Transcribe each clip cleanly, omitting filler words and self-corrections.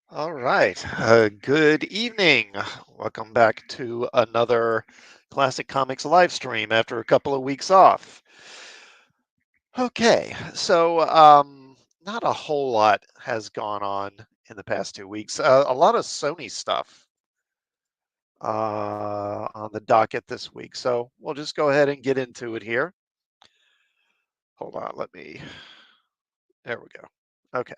All right. Good evening. Welcome back to another Classic Comics live stream after a couple of weeks off. Okay, not a whole lot has gone on in the past 2 weeks. A lot of Sony stuff on the docket this week. So we'll just go ahead and get into it here. Hold on, there we go. Okay,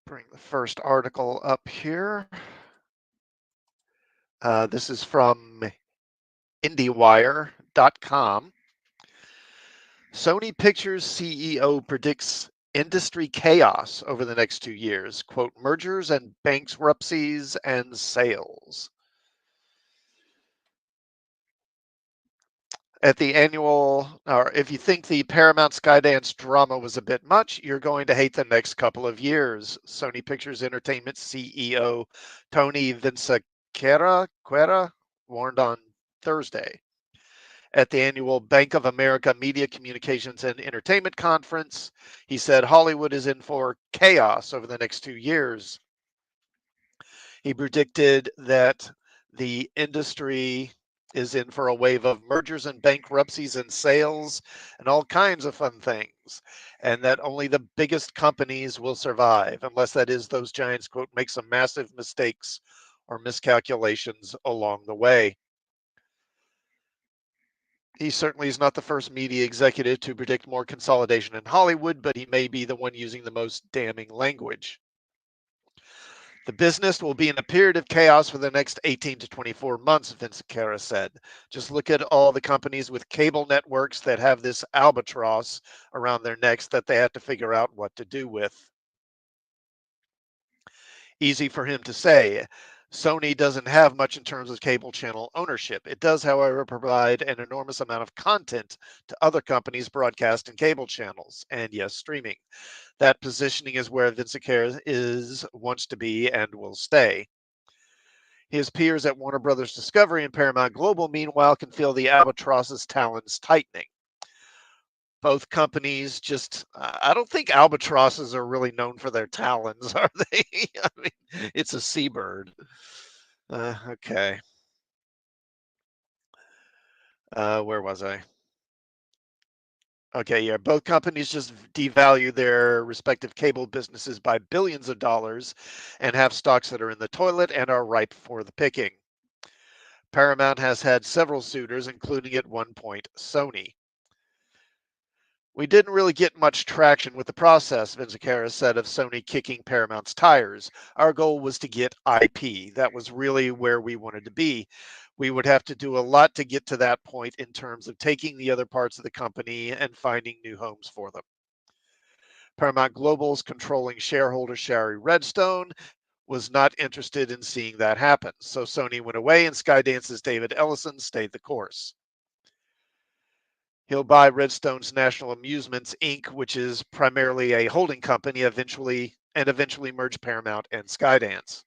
bring the first article up here. This is from IndieWire.com. Sony Pictures CEO predicts industry chaos over the next 2 years. Quote, mergers and bankruptcies and sales. At the annual, or if you think the Paramount Skydance drama was a bit much, you're going to hate the next couple of years. Sony Pictures Entertainment CEO Tony Vinciquerra warned on Thursday. At the annual Bank of America Media Communications and Entertainment Conference, he said Hollywood is in for chaos over the next 2 years. He predicted that the industry is in for a wave of mergers and bankruptcies and sales and all kinds of fun things, and that only the biggest companies will survive, unless that is those giants, quote, make some massive mistakes or miscalculations along the way. He certainly is not the first media executive to predict more consolidation in Hollywood, but he may be the one using the most damning language. The business will be in a period of chaos for the next 18 to 24 months, Vinciquerra said. Just look at all the companies with cable networks that have this albatross around their necks that they have to figure out what to do with. Easy for him to say. Sony doesn't have much in terms of cable channel ownership. It does, however, provide an enormous amount of content to other companies' broadcast and cable channels, and yes, streaming. That positioning is where Vinciquerra wants to be and will stay. His peers at Warner Brothers Discovery and Paramount Global, meanwhile, can feel the albatross's talons tightening. Both companies I don't think albatrosses are really known for their talons, are they? I mean, it's a seabird. Okay. Where was I? Okay, yeah, both companies just devalue their respective cable businesses by billions of dollars and have stocks that are in the toilet and are ripe for the picking. Paramount has had several suitors, including at one point Sony. We didn't really get much traction with the process, Vinciquerra said of Sony kicking Paramount's tires. Our goal was to get IP. That was really where we wanted to be. We would have to do a lot to get to that point in terms of taking the other parts of the company and finding new homes for them. Paramount Global's controlling shareholder, Shari Redstone, was not interested in seeing that happen. So Sony went away and Skydance's David Ellison stayed the course. He'll buy Redstone's National Amusements Inc., which is primarily a holding company, eventually merge Paramount and Skydance.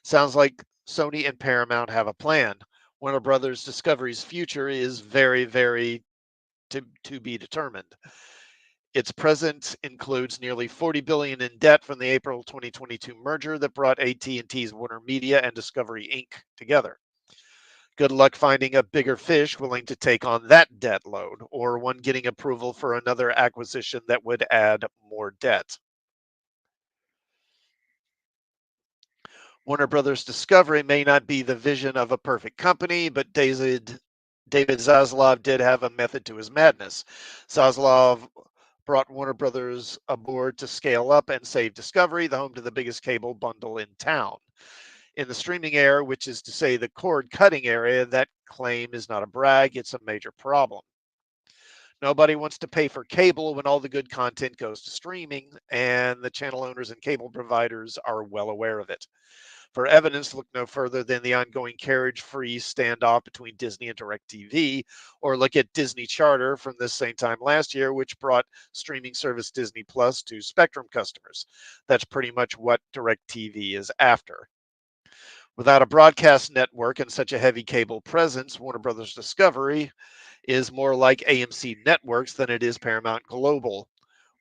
Sounds like Sony and Paramount have a plan. Warner Brothers Discovery's future is very to be determined. Its present includes nearly $40 billion in debt from the April 2022 merger that brought AT&T's Warner Media and Discovery Inc. together. Good luck finding a bigger fish willing to take on that debt load, or one getting approval for another acquisition that would add more debt. Warner Brothers Discovery may not be the vision of a perfect company, but David Zaslav did have a method to his madness. Zaslav brought Warner Brothers aboard to scale up and save Discovery, the home to the biggest cable bundle in town. In the streaming era, which is to say the cord cutting area, that claim is not a brag, it's a major problem. Nobody wants to pay for cable when all the good content goes to streaming, and the channel owners and cable providers are well aware of it. For evidence, look no further than the ongoing carriage-free standoff between Disney and DirecTV, or look at Disney Charter from this same time last year, which brought streaming service Disney Plus to Spectrum customers. That's pretty much what DirecTV is after. Without a broadcast network and such a heavy cable presence, Warner Brothers Discovery is more like AMC Networks than it is Paramount Global.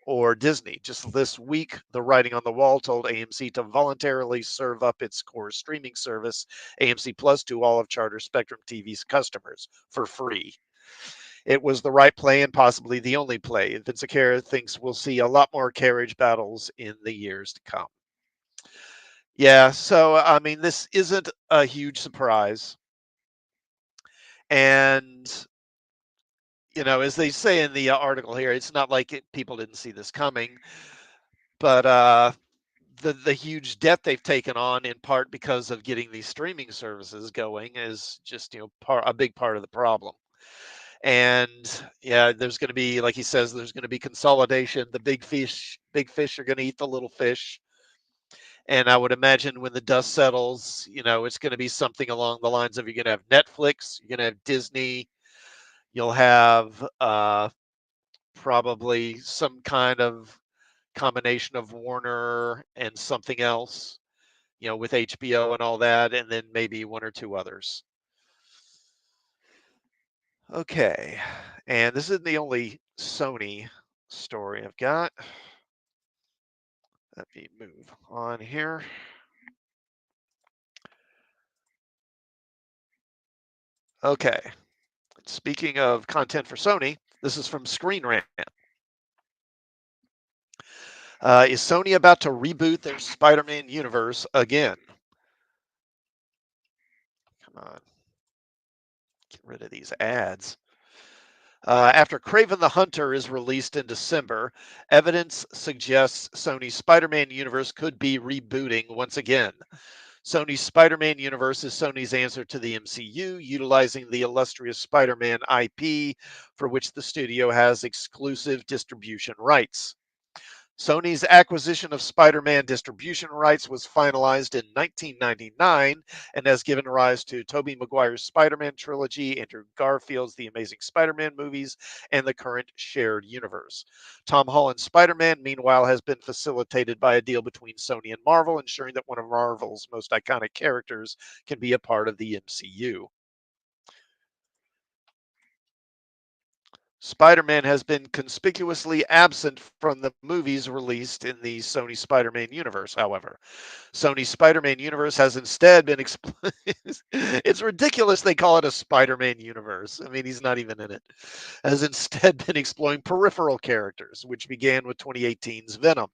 or Disney. Just this week, the writing on the wall told AMC to voluntarily serve up its core streaming service, AMC Plus, to all of Charter Spectrum TV's customers for free. It was the right play and possibly the only play. Vince Acquera thinks we'll see a lot more carriage battles in the years to come. Yeah, so I mean, this isn't a huge surprise. And, as they say in the article here, it's not like people didn't see this coming, but the huge debt they've taken on in part because of getting these streaming services going is just a big part of the problem. And yeah, there's going to be, like he says, there's going to be consolidation. The big fish are going to eat the little fish. And I would imagine when the dust settles, it's going to be something along the lines of, you're going to have Netflix, you're going to have Disney, you'll have probably some kind of combination of Warner and something else, with HBO and all that, and then maybe one or two others. Okay. And this isn't the only Sony story I've got. Let me move on here. Okay. Speaking of content for Sony, this is from Screen Rant. Is Sony about to reboot their Spider-Man universe again? Come on. Get rid of these ads. After Kraven the Hunter is released in December, evidence suggests Sony's Spider-Man universe could be rebooting once again. Sony's Spider-Man universe is Sony's answer to the MCU, utilizing the illustrious Spider-Man IP, for which the studio has exclusive distribution rights. Sony's acquisition of Spider-Man distribution rights was finalized in 1999 and has given rise to Tobey Maguire's Spider-Man trilogy, Andrew Garfield's The Amazing Spider-Man movies, and the current shared universe. Tom Holland's Spider-Man, meanwhile, has been facilitated by a deal between Sony and Marvel, ensuring that one of Marvel's most iconic characters can be a part of the MCU. Spider-Man has been conspicuously absent from the movies released in the Sony Spider-Man universe, however. Sony's Spider-Man universe has instead been it's ridiculous they call it a Spider-Man universe. I mean, he's not even in it. Has instead been exploring peripheral characters, which began with 2018's Venom.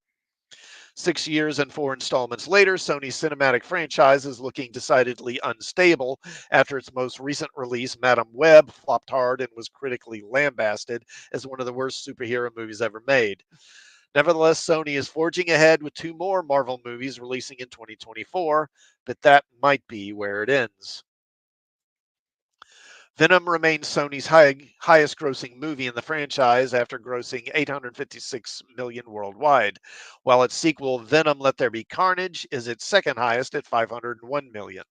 6 years and 4 installments later, Sony's cinematic franchise is looking decidedly unstable after its most recent release, Madam Web, flopped hard and was critically lambasted as one of the worst superhero movies ever made. Nevertheless, Sony is forging ahead with two more Marvel movies releasing in 2024, but that might be where it ends. Venom remains Sony's highest grossing movie in the franchise after grossing $856 million worldwide, while its sequel, Venom Let There Be Carnage, is its second highest at $501 million.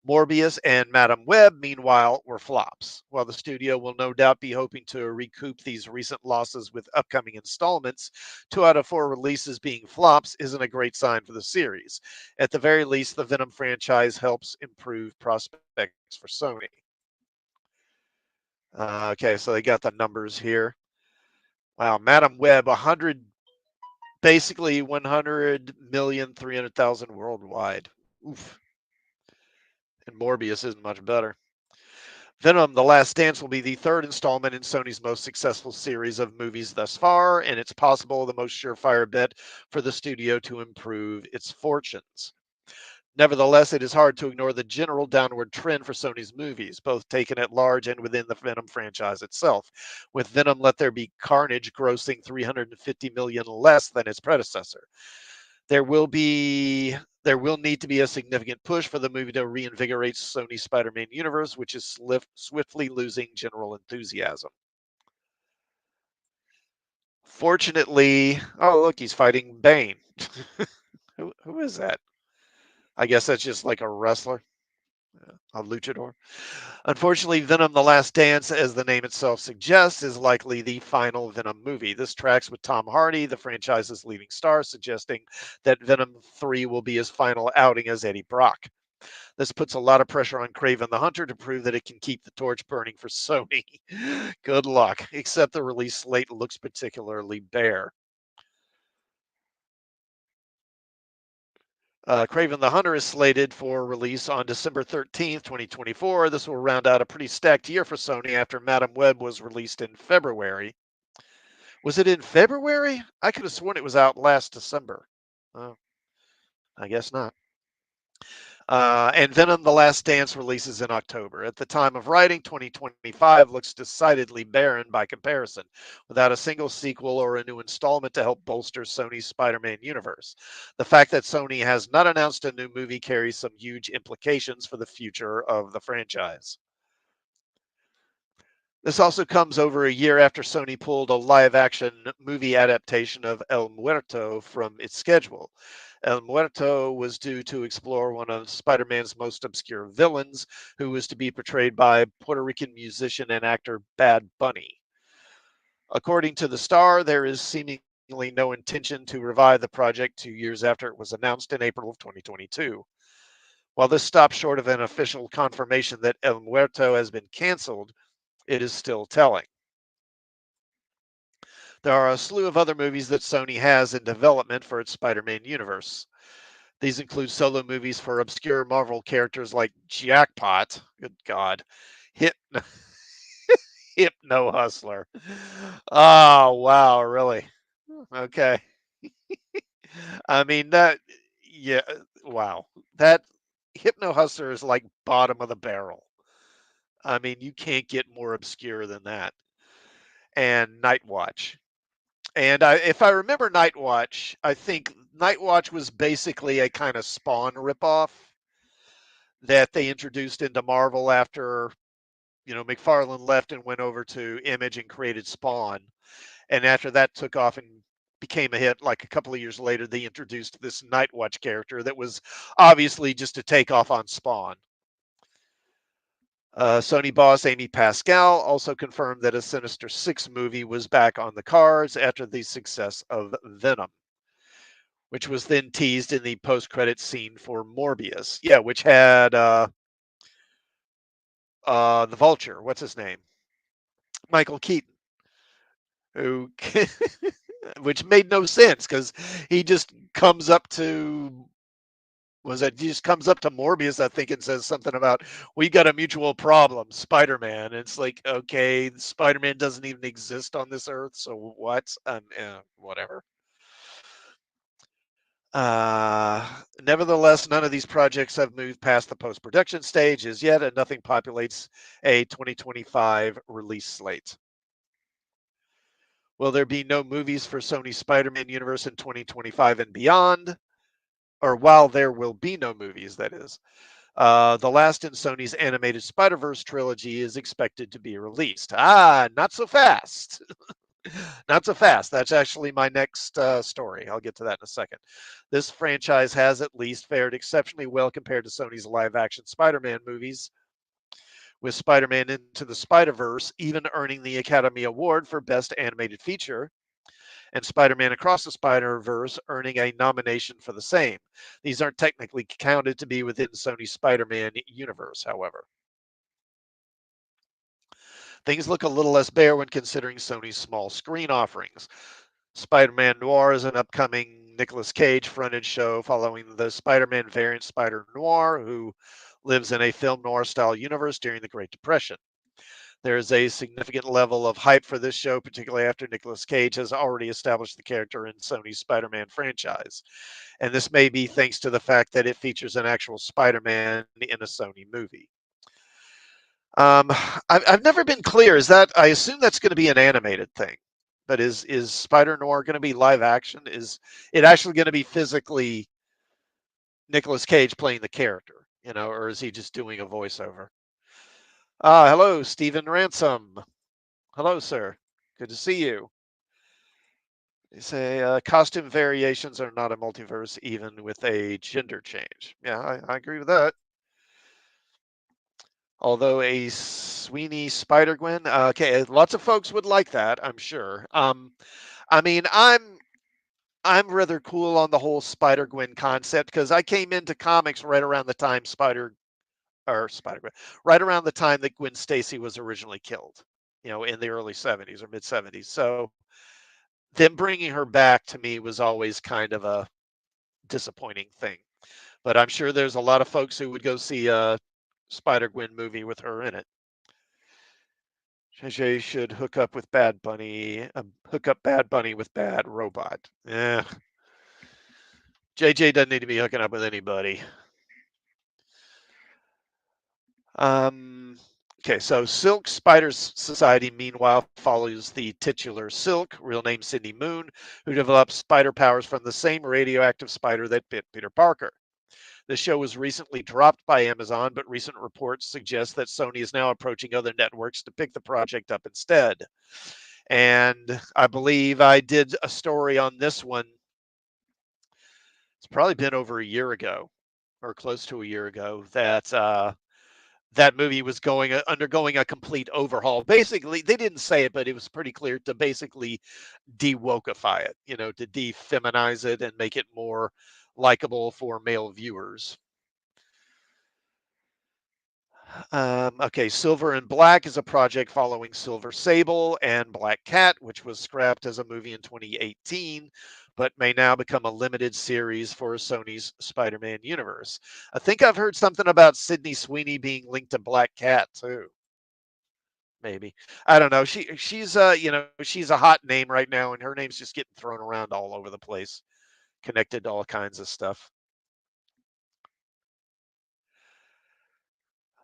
Morbius and Madam Web, meanwhile, were flops. While the studio will no doubt be hoping to recoup these recent losses with upcoming installments, 2 out of 4 releases being flops isn't a great sign for the series. At the very least, the Venom franchise helps improve prospects for Sony. Okay, so they got the numbers here. Wow, Madam Web, basically 100,300,000 worldwide. Oof. And Morbius isn't much better. Venom: The Last Dance will be the third installment in Sony's most successful series of movies thus far, and it's possible the most surefire bet for the studio to improve its fortunes. Nevertheless, it is hard to ignore the general downward trend for Sony's movies, both taken at large and within the Venom franchise itself, with Venom Let There Be Carnage grossing $350 million less than its predecessor. There will need to be a significant push for the movie to reinvigorate Sony's Spider-Man universe, which is swiftly losing general enthusiasm. Fortunately, oh look, he's fighting Bane. Who is that? I guess that's just like a wrestler. A luchador. Unfortunately, Venom: The Last Dance, as the name itself suggests, is likely the final Venom movie. This tracks with Tom Hardy, the franchise's leading star, suggesting that Venom 3 will be his final outing as Eddie Brock. This puts a lot of pressure on Kraven the Hunter to prove that it can keep the torch burning for Sony. Good luck, except the release slate looks particularly bare. Craven the Hunter is slated for release on December 13th, 2024. This will round out a pretty stacked year for Sony after Madam Web was released in February. Was it in February? I could have sworn it was out last December. Oh, I guess not. And Venom The Last Dance releases in October. At the time of writing, 2025 looks decidedly barren by comparison, without a single sequel or a new installment to help bolster Sony's Spider Man universe. The fact that Sony has not announced a new movie carries some huge implications for the future of the franchise. This also comes over a year after Sony pulled a live action movie adaptation of El Muerto from its schedule. El Muerto was due to explore one of Spider Man's most obscure villains, who was to be portrayed by Puerto Rican musician and actor Bad Bunny. According to the Star, there is seemingly no intention to revive the project 2 years after it was announced in April of 2022. While this stops short of an official confirmation that El Muerto has been canceled, it is still telling. There are a slew of other movies that Sony has in development for its Spider Man universe. These include solo movies for obscure Marvel characters like Jackpot, good God, Hip, Hypno Hustler. Oh, wow, really? Okay. I mean, yeah, wow. That Hypno Hustler is like bottom of the barrel. I mean, you can't get more obscure than that. And Night Watch. And if I remember Night Watch, I think Night Watch was basically a kind of Spawn ripoff that they introduced into Marvel after, McFarlane left and went over to Image and created Spawn. And after that took off and became a hit, like a couple of years later, they introduced this Night Watch character that was obviously just a takeoff on Spawn. Sony boss Amy Pascal also confirmed that a Sinister Six movie was back on the cards after the success of Venom, which was then teased in the post-credit scene for Morbius. Yeah, which had the Vulture. What's his name? Michael Keaton, who, which made no sense because he just comes up to. Was it? He just comes up to Morbius, I think, and says something about we got a mutual problem, Spider-Man. And it's like, okay, Spider-Man doesn't even exist on this earth, so what? Whatever. Nevertheless, none of these projects have moved past the post-production stage as yet, and nothing populates a 2025 release slate. Will there be no movies for Sony's Spider-Man universe in 2025 and beyond? Or while there will be no movies, that is. The last in Sony's animated Spider-Verse trilogy is expected to be released. Not so fast. Not so fast. That's actually my next story. I'll get to that in a second. This franchise has at least fared exceptionally well compared to Sony's live action Spider Man movies, with Spider Man Into the Spider Verse even earning the Academy Award for Best Animated Feature, and Spider Man Across the Spider Verse earning a nomination for the same. These aren't technically counted to be within Sony's Spider Man universe, however. Things look a little less bare when considering Sony's small screen offerings. Spider-Man Noir is an upcoming Nicolas Cage fronted show following the Spider-Man variant Spider Noir, who lives in a film noir style universe during the Great Depression. There is a significant level of hype for this show, particularly after Nicolas Cage has already established the character in Sony's Spider-Man franchise. And this may be thanks to the fact that it features an actual Spider-Man in a Sony movie. Um, I've never been clear. Is that I assume that's going to be an animated thing, but is Spider Noir going to be live action? Is it actually going to be physically Nicolas Cage playing the character, or is he just doing a voiceover? Hello, Stephen Ransom. Hello, sir. Good to see you. They say costume variations are not a multiverse, even with a gender change. Yeah, I agree with that. Although a Sweeney Spider Gwen, okay, lots of folks would like that, I'm sure. I mean, I'm rather cool on the whole Spider Gwen concept because I came into comics right around the time Spider Gwen, right around the time that Gwen Stacy was originally killed, in the early '70s or mid '70s. So them bringing her back to me was always kind of a disappointing thing. But I'm sure there's a lot of folks who would go see a Spider-Gwen movie with her in it. JJ should hook up with Bad Bunny, hook up Bad Bunny with Bad Robot. Yeah, JJ doesn't need to be hooking up with anybody. Um, okay, so Silk Spiders Society, meanwhile, follows the titular Silk, real name Sydney Moon, who develops spider powers from the same radioactive spider that bit Peter Parker. The show was recently dropped by Amazon, but recent reports suggest that Sony is now approaching other networks to pick the project up instead. And I believe I did a story on this one. It's probably been over a year ago, or close to a year ago, that that movie was undergoing a complete overhaul. Basically, they didn't say it, but it was pretty clear to basically de-wokify it, to defeminize it and make it more likable for male viewers. Okay, Silver and Black is a project following Silver Sable and Black Cat, which was scrapped as a movie in 2018, but may now become a limited series for Sony's Spider-Man universe. I think I've heard something about Sydney Sweeney being linked to Black Cat too. Maybe. I don't know. She's a hot name right now, and her name's just getting thrown around all over the place, connected to all kinds of stuff.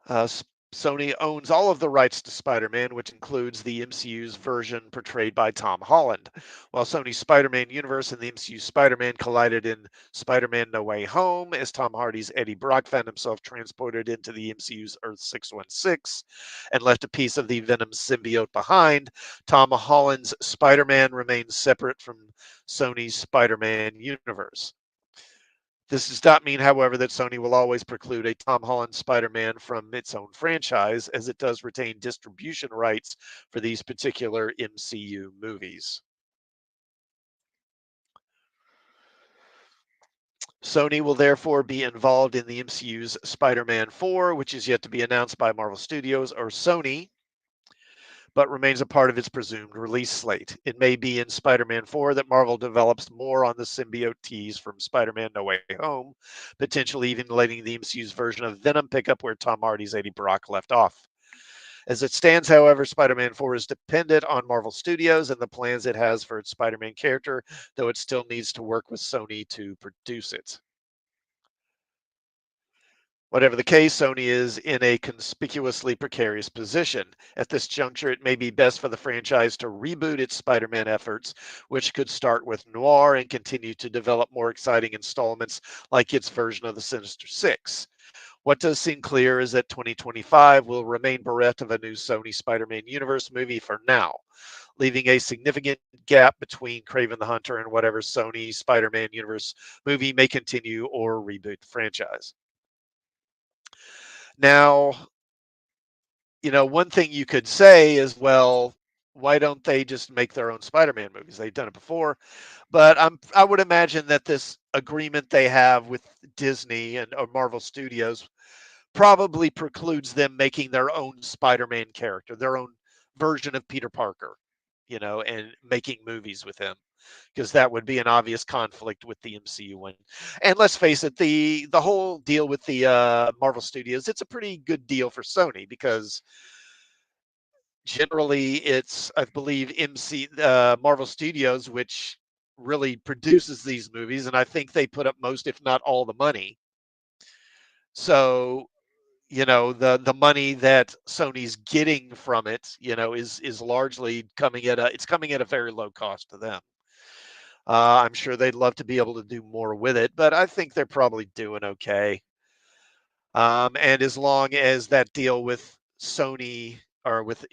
Uh, Sony owns all of the rights to Spider-Man, which includes the MCU's version portrayed by Tom Holland. While Sony's Spider-Man universe and the MCU Spider-Man collided in Spider-Man No Way Home, as Tom Hardy's Eddie Brock found himself transported into the MCU's Earth 616 and left a piece of the Venom symbiote behind, Tom Holland's Spider-Man remains separate from Sony's Spider-Man universe. This does not mean, however, that Sony will always preclude a Tom Holland Spider-Man from its own franchise, as it does retain distribution rights for these particular MCU movies. Sony will therefore be involved in the MCU's Spider-Man 4, which is yet to be announced by Marvel Studios or Sony, but remains a part of its presumed release slate. It may be in Spider-Man 4 that Marvel develops more on the symbiote tease from Spider-Man No Way Home, potentially even letting the MCU's version of Venom pick up where Tom Hardy's Eddie Brock left off. As it stands, however, Spider-Man 4 is dependent on Marvel Studios and the plans it has for its Spider-Man character, though it still needs to work with Sony to produce it. Whatever the case, Sony is in a conspicuously precarious position. At this juncture, it may be best for the franchise to reboot its Spider Man efforts, which could start with Noir and continue to develop more exciting installments like its version of the Sinister Six. What does seem clear is that 2025 will remain bereft of a new Sony Spider Man universe movie for now, leaving a significant gap between Craven the Hunter and whatever Sony Spider Man universe movie may continue or reboot the franchise. Now, one thing you could say is, well, why don't they just make their own Spider-Man movies? They've done it before, but I would imagine that this agreement they have with Disney and or Marvel Studios probably precludes them making their own Spider-Man character, their own version of Peter Parker, and making movies with him, because that would be an obvious conflict with the MCU one. And let's face it, the whole deal with the Marvel Studios, it's a pretty good deal for Sony because generally it's, I believe, Marvel Studios which really produces these movies, and I think they put up most, if not all, the money. So the money that Sony's getting from it, is largely coming at a very low cost to them. I'm sure they'd love to be able to do more with it, but I think they're probably doing okay. And as long as that deal with Sony or with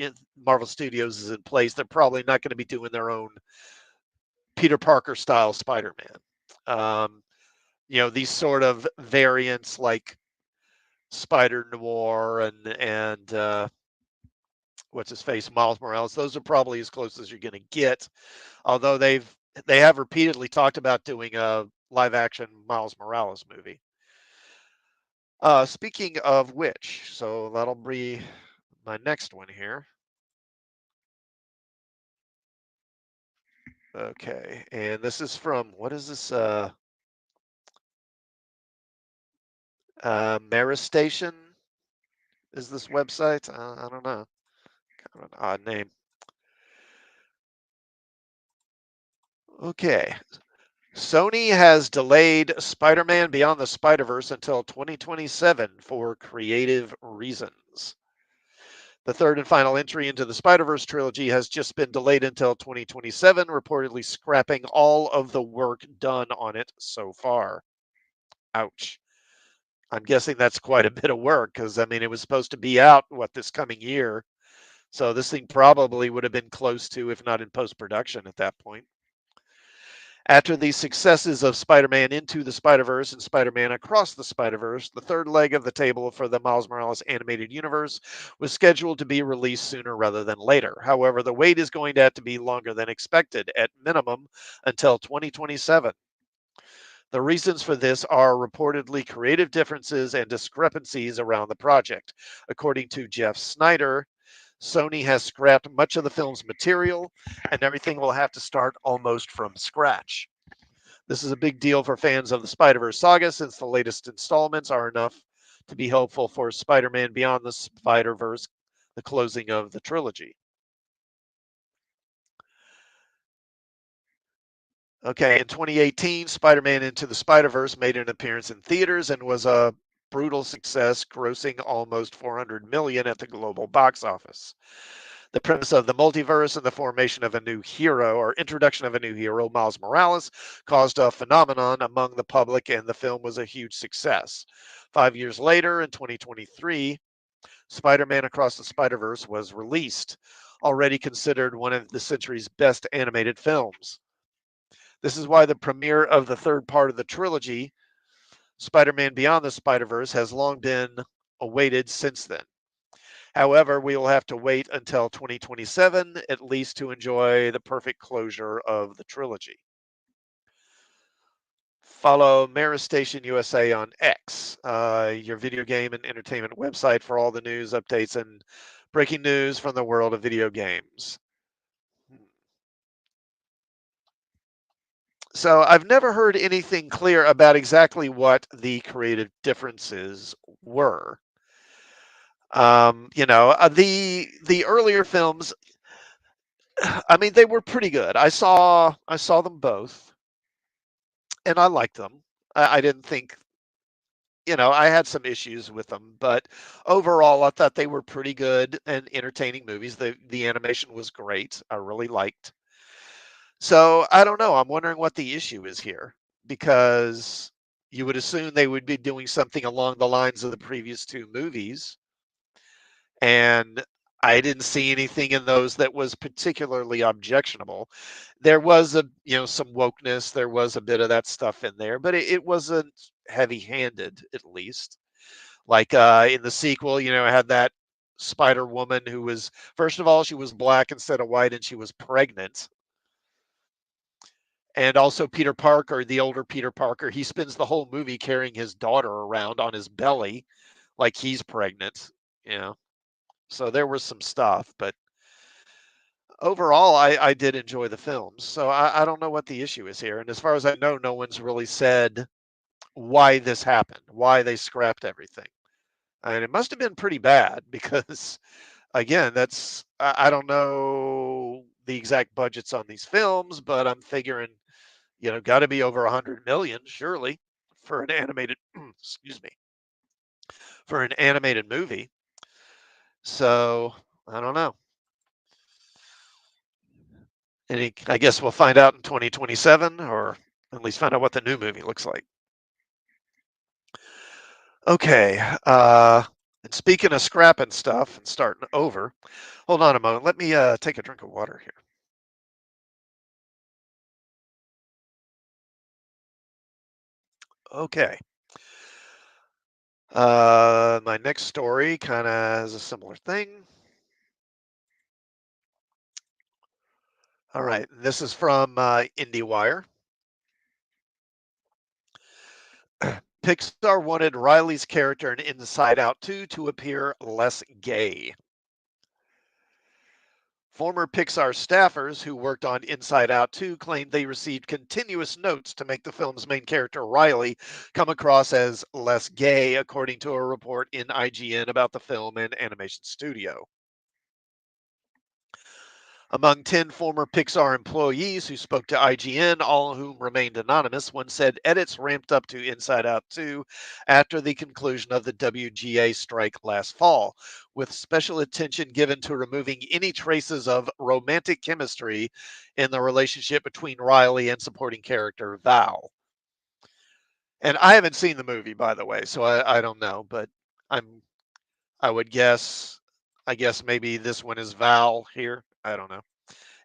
Marvel Studios is in place, they're probably not going to be doing their own Peter Parker style Spider-Man. These sort of variants like Spider Noir and what's his face, Miles Morales. Those are probably as close as you're going to get. Although they have repeatedly talked about doing a live action Miles Morales movie. Speaking of which, so that'll be my next one here. Okay, and this is from what is this? Maris Station is this website? I don't know. Kind of an odd name. Okay. Sony has delayed Spider-Man Beyond the Spider-Verse until 2027 for creative reasons. The third and final entry into the Spider-Verse trilogy has just been delayed until 2027, reportedly scrapping all of the work done on it so far. Ouch. I'm guessing that's quite a bit of work because, I mean, it was supposed to be out, this coming year. So this thing probably would have been close to, if not in post-production at that point. After the successes of Spider-Man Into the Spider-Verse and Spider-Man Across the Spider-Verse, the third leg of the table for the Miles Morales animated universe was scheduled to be released sooner rather than later. However, the wait is going to have to be longer than expected, at minimum until 2027. The reasons for this are reportedly creative differences and discrepancies around the project. According to Jeff Snyder, Sony has scrapped much of the film's material, and everything will have to start almost from scratch. This is a big deal for fans of the Spider-Verse saga, since the latest installments are enough to be hopeful for Spider-Man Beyond the Spider-Verse, the closing of the trilogy. Okay, in 2018, Spider-Man Into the Spider-Verse made an appearance in theaters and was a brutal success, grossing almost 400 million at the global box office. The premise of the multiverse and the formation of a new hero, or introduction of a new hero, Miles Morales, caused a phenomenon among the public, and the film was a huge success. 5 years later, in 2023, Spider-Man Across the Spider-Verse was released, already considered one of the century's best animated films. This is why the premiere of the third part of the trilogy, Spider-Man Beyond the Spider-Verse, has long been awaited since then. However, we will have to wait until 2027 at least to enjoy the perfect closure of the trilogy. Follow Maris Station USA on X, your video game and entertainment website for all the news, updates, and breaking news from the world of video games. So I've never heard anything clear about exactly what the creative differences were. The earlier films, I mean, they were pretty good. I saw them both, and I liked them. I didn't think, I had some issues with them, but overall, I thought they were pretty good and entertaining movies. The animation was great. I really liked. So I don't know. I'm wondering what the issue is here, because you would assume they would be doing something along the lines of the previous two movies, and I didn't see anything in those that was particularly objectionable. There was some wokeness, there was a bit of that stuff in there, but it wasn't heavy-handed, at least. Like in the sequel, I had that Spider Woman who was, first of all, she was black instead of white, and she was pregnant. And also Peter Parker, the older Peter Parker, he spends the whole movie carrying his daughter around on his belly like he's pregnant. You know, so there was some stuff, but overall, I did enjoy the films. So I don't know what the issue is here. And as far as I know, no one's really said why this happened, why they scrapped everything. And it must have been pretty bad because, again, I don't know the exact budgets on these films, but I'm figuring, got to be over 100 million, surely, for an animated, excuse me, for an animated movie. So I don't know. I guess we'll find out in 2027, or at least find out what the new movie looks like. Okay. And speaking of scrapping stuff and starting over, hold on a moment. Let me take a drink of water here. Okay. My next story kind of has a similar thing. All right. This is from IndieWire. Pixar wanted Riley's character in Inside Out 2 to appear less gay. Former Pixar staffers who worked on Inside Out 2 claimed they received continuous notes to make the film's main character, Riley, come across as less gay, according to a report in IGN about the film and animation studio. Among 10 former Pixar employees who spoke to IGN, all of whom remained anonymous, one said edits ramped up to Inside Out 2 after the conclusion of the WGA strike last fall, with special attention given to removing any traces of romantic chemistry in the relationship between Riley and supporting character Val. And I haven't seen the movie, by the way, so I don't know, but I'm I would guess I guess maybe this one is Val here. I don't know.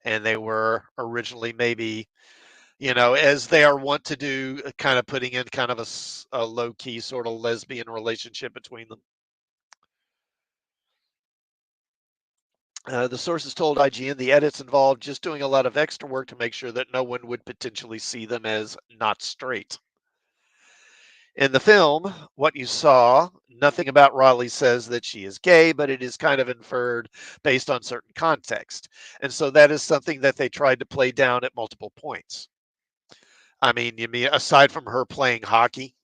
And they were originally maybe, as they are wont to do, kind of putting in kind of a low key sort of lesbian relationship between them. The sources told IGN the edits involved just doing a lot of extra work to make sure that no one would potentially see them as not straight. In the film, what you saw, nothing about Riley says that she is gay, but it is kind of inferred based on certain context. And so that is something that they tried to play down at multiple points. I mean, you mean aside from her playing hockey,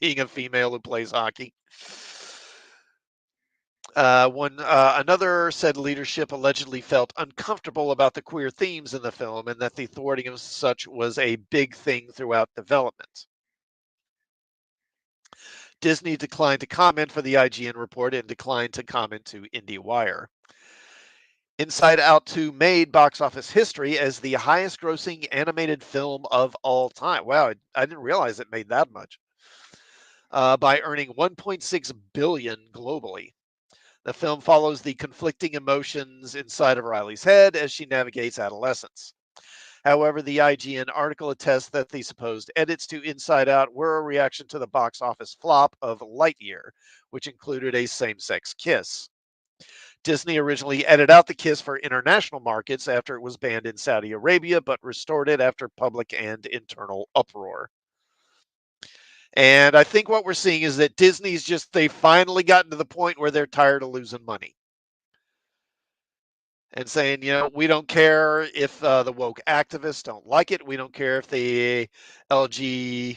being a female who plays hockey. Another said leadership allegedly felt uncomfortable about the queer themes in the film and that the thwarting of such was a big thing throughout development. Disney declined to comment for the IGN report and declined to comment to IndieWire. Inside Out 2 made box office history as the highest grossing animated film of all time. Wow, I didn't realize it made that much. By earning 1.6 billion globally. The film follows the conflicting emotions inside of Riley's head as she navigates adolescence. However, the IGN article attests that the supposed edits to Inside Out were a reaction to the box office flop of Lightyear, which included a same sex kiss. Disney originally edited out the kiss for international markets after it was banned in Saudi Arabia, but restored it after public and internal uproar. And I think what we're seeing is that Disney's they've finally gotten to the point where they're tired of losing money and saying, we don't care if the woke activists don't like it. We don't care if the LGHGTV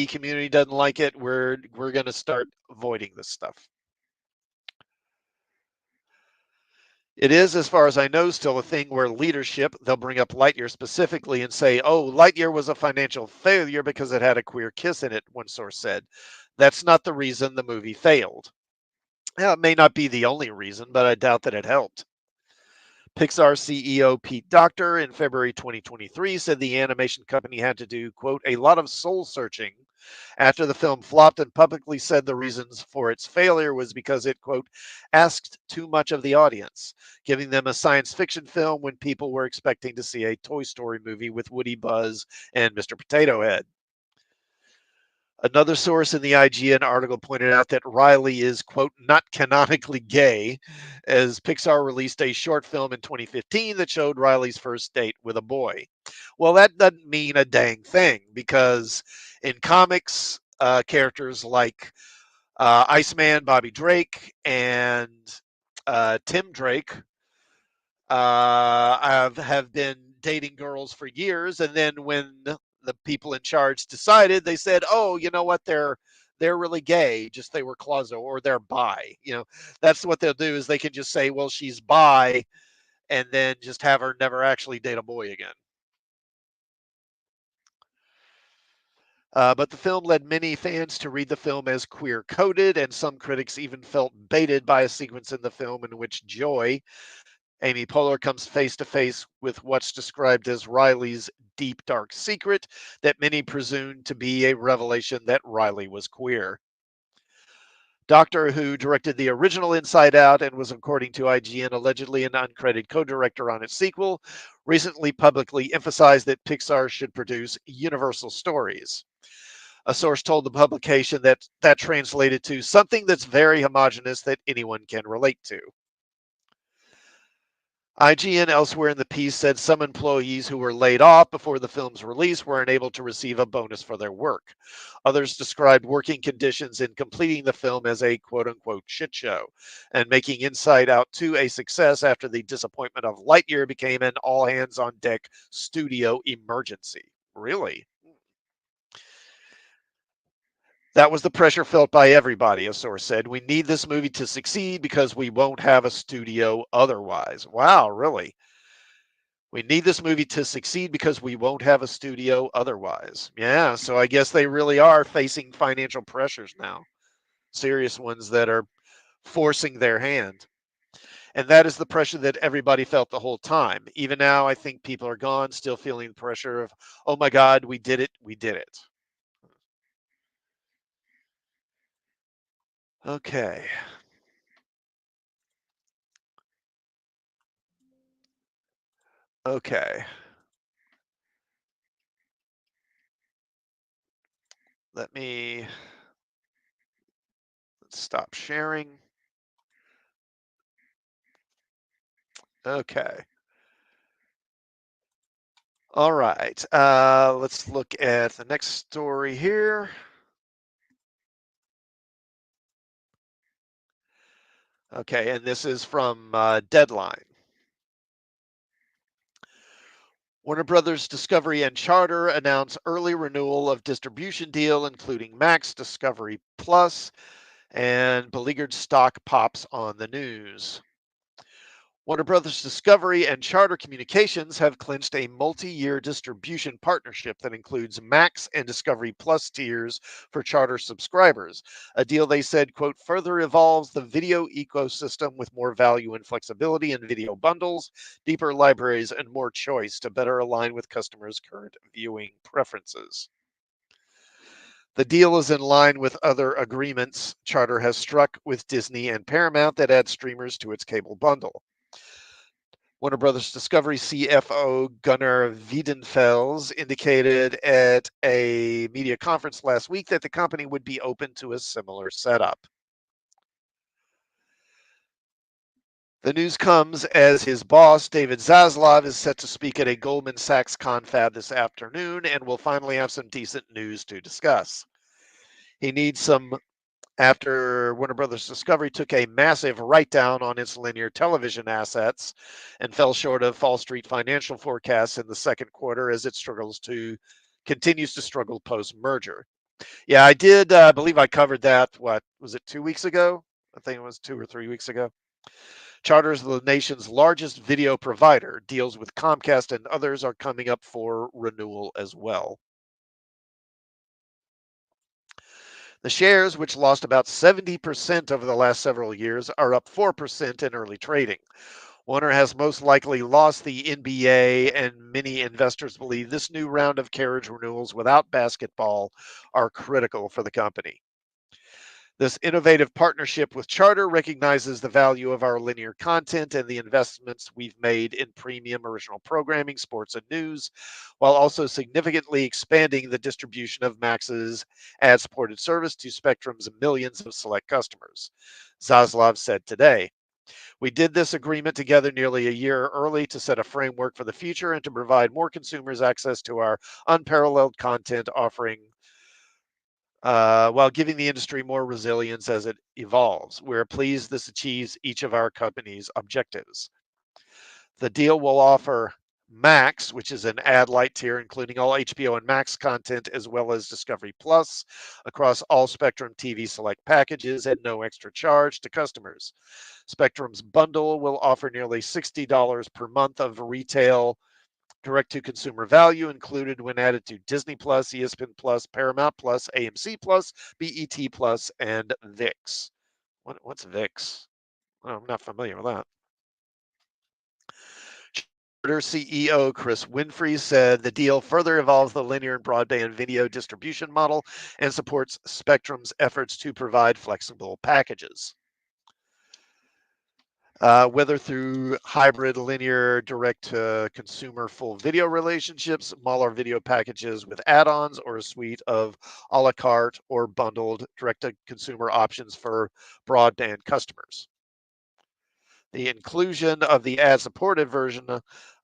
community doesn't like it. We're going to start avoiding this stuff. It is, as far as I know, still a thing where leadership, they'll bring up Lightyear specifically and say, oh, Lightyear was a financial failure because it had a queer kiss in it, one source said. That's not the reason the movie failed. Now, it may not be the only reason, but I doubt that it helped. Pixar CEO Pete Docter in February 2023 said the animation company had to do, quote, a lot of soul searching after the film flopped and publicly said the reasons for its failure was because it, quote, asked too much of the audience, giving them a science fiction film when people were expecting to see a Toy Story movie with Woody, Buzz, and Mr. Potato Head. Another source in the IGN article pointed out that Riley is, quote, not canonically gay, as Pixar released a short film in 2015 that showed Riley's first date with a boy. Well, that doesn't mean a dang thing, because in comics, characters like Iceman, Bobby Drake, and Tim Drake have been dating girls for years, and then when the people in charge decided, they said, "Oh, you know what? They're really gay. Just they were closet or they're bi." That's what they'll do is they can just say, "Well, she's bi," and then just have her never actually date a boy again. But the film led many fans to read the film as queer coded, and some critics even felt baited by a sequence in the film in which Joy, Amy Poehler, comes face to face with what's described as Riley's deep, dark secret that many presumed to be a revelation that Riley was queer. Docter, who directed the original Inside Out and was, according to IGN, allegedly an uncredited co-director on its sequel, recently publicly emphasized that Pixar should produce universal stories. A source told the publication that translated to something that's very homogenous that anyone can relate to. IGN elsewhere in the piece said some employees who were laid off before the film's release were unable to receive a bonus for their work. Others described working conditions in completing the film as a quote unquote shit show and making Inside Out 2 a success after the disappointment of Lightyear became an all hands on deck studio emergency. Really? That was the pressure felt by everybody, a source said. We need this movie to succeed because we won't have a studio otherwise. Wow, really? We need this movie to succeed because we won't have a studio otherwise. Yeah, so I guess they really are facing financial pressures now, serious ones that are forcing their hand. And that is the pressure that everybody felt the whole time. Even now, I think people are gone, still feeling the pressure of, oh my God, we did it, we did it. Okay, okay. Let me stop sharing. Okay. All right. Let's look at the next story here. Okay, and this is from Deadline. Warner Brothers Discovery and Charter announce early renewal of distribution deal, including Max, Discovery Plus, and beleaguered stock pops on the news. Warner Brothers Discovery and Charter Communications have clinched a multi-year distribution partnership that includes Max and Discovery Plus tiers for Charter subscribers. A deal they said, quote, further evolves the video ecosystem with more value and flexibility in video bundles, deeper libraries, and more choice to better align with customers' current viewing preferences. The deal is in line with other agreements Charter has struck with Disney and Paramount that add streamers to its cable bundle. Warner Brothers Discovery CFO Gunnar Wiedenfels indicated at a media conference last week that the company would be open to a similar setup. The news comes as his boss, David Zaslav, is set to speak at a Goldman Sachs confab this afternoon and will finally have some decent news to discuss. He needs some after Warner Brothers Discovery took a massive write down on its linear television assets and fell short of Fall Street financial forecasts in the second quarter as it continues to struggle post merger. Yeah, I did believe I covered that. What was it, 2 weeks ago? I think it was 2 or 3 weeks ago. Charter is the nation's largest video provider. Deals with Comcast and others are coming up for renewal as well. The shares, which lost about 70% over the last several years, are up 4% in early trading. Warner has most likely lost the NBA, and many investors believe this new round of carriage renewals without basketball are critical for the company. This innovative partnership with Charter recognizes the value of our linear content and the investments we've made in premium original programming, sports, and news, while also significantly expanding the distribution of Max's ad supported service to Spectrum's millions of select customers. Zaslav said today. We did this agreement together nearly a year early to set a framework for the future and to provide more consumers access to our unparalleled content offering while giving the industry more resilience as it evolves. We're pleased this achieves each of our company's objectives. The deal will offer Max, which is an ad light tier including all HBO and Max content, as well as Discovery Plus across all Spectrum TV Select packages at no extra charge to customers. Spectrum's bundle will offer nearly $60 per month of retail direct to consumer value included when added to Disney Plus, ESPN Plus, Paramount Plus, AMC Plus, BET Plus, and VIX. What's VIX? Oh, I'm not familiar with that. Charter CEO Chris Winfrey said the deal further evolves the linear and broadband video distribution model and supports Spectrum's efforts to provide flexible packages. Whether through hybrid linear direct to consumer full video relationships, smaller video packages with add ons, or a suite of a la carte or bundled direct to consumer options for broadband customers. The inclusion of the ad-supported version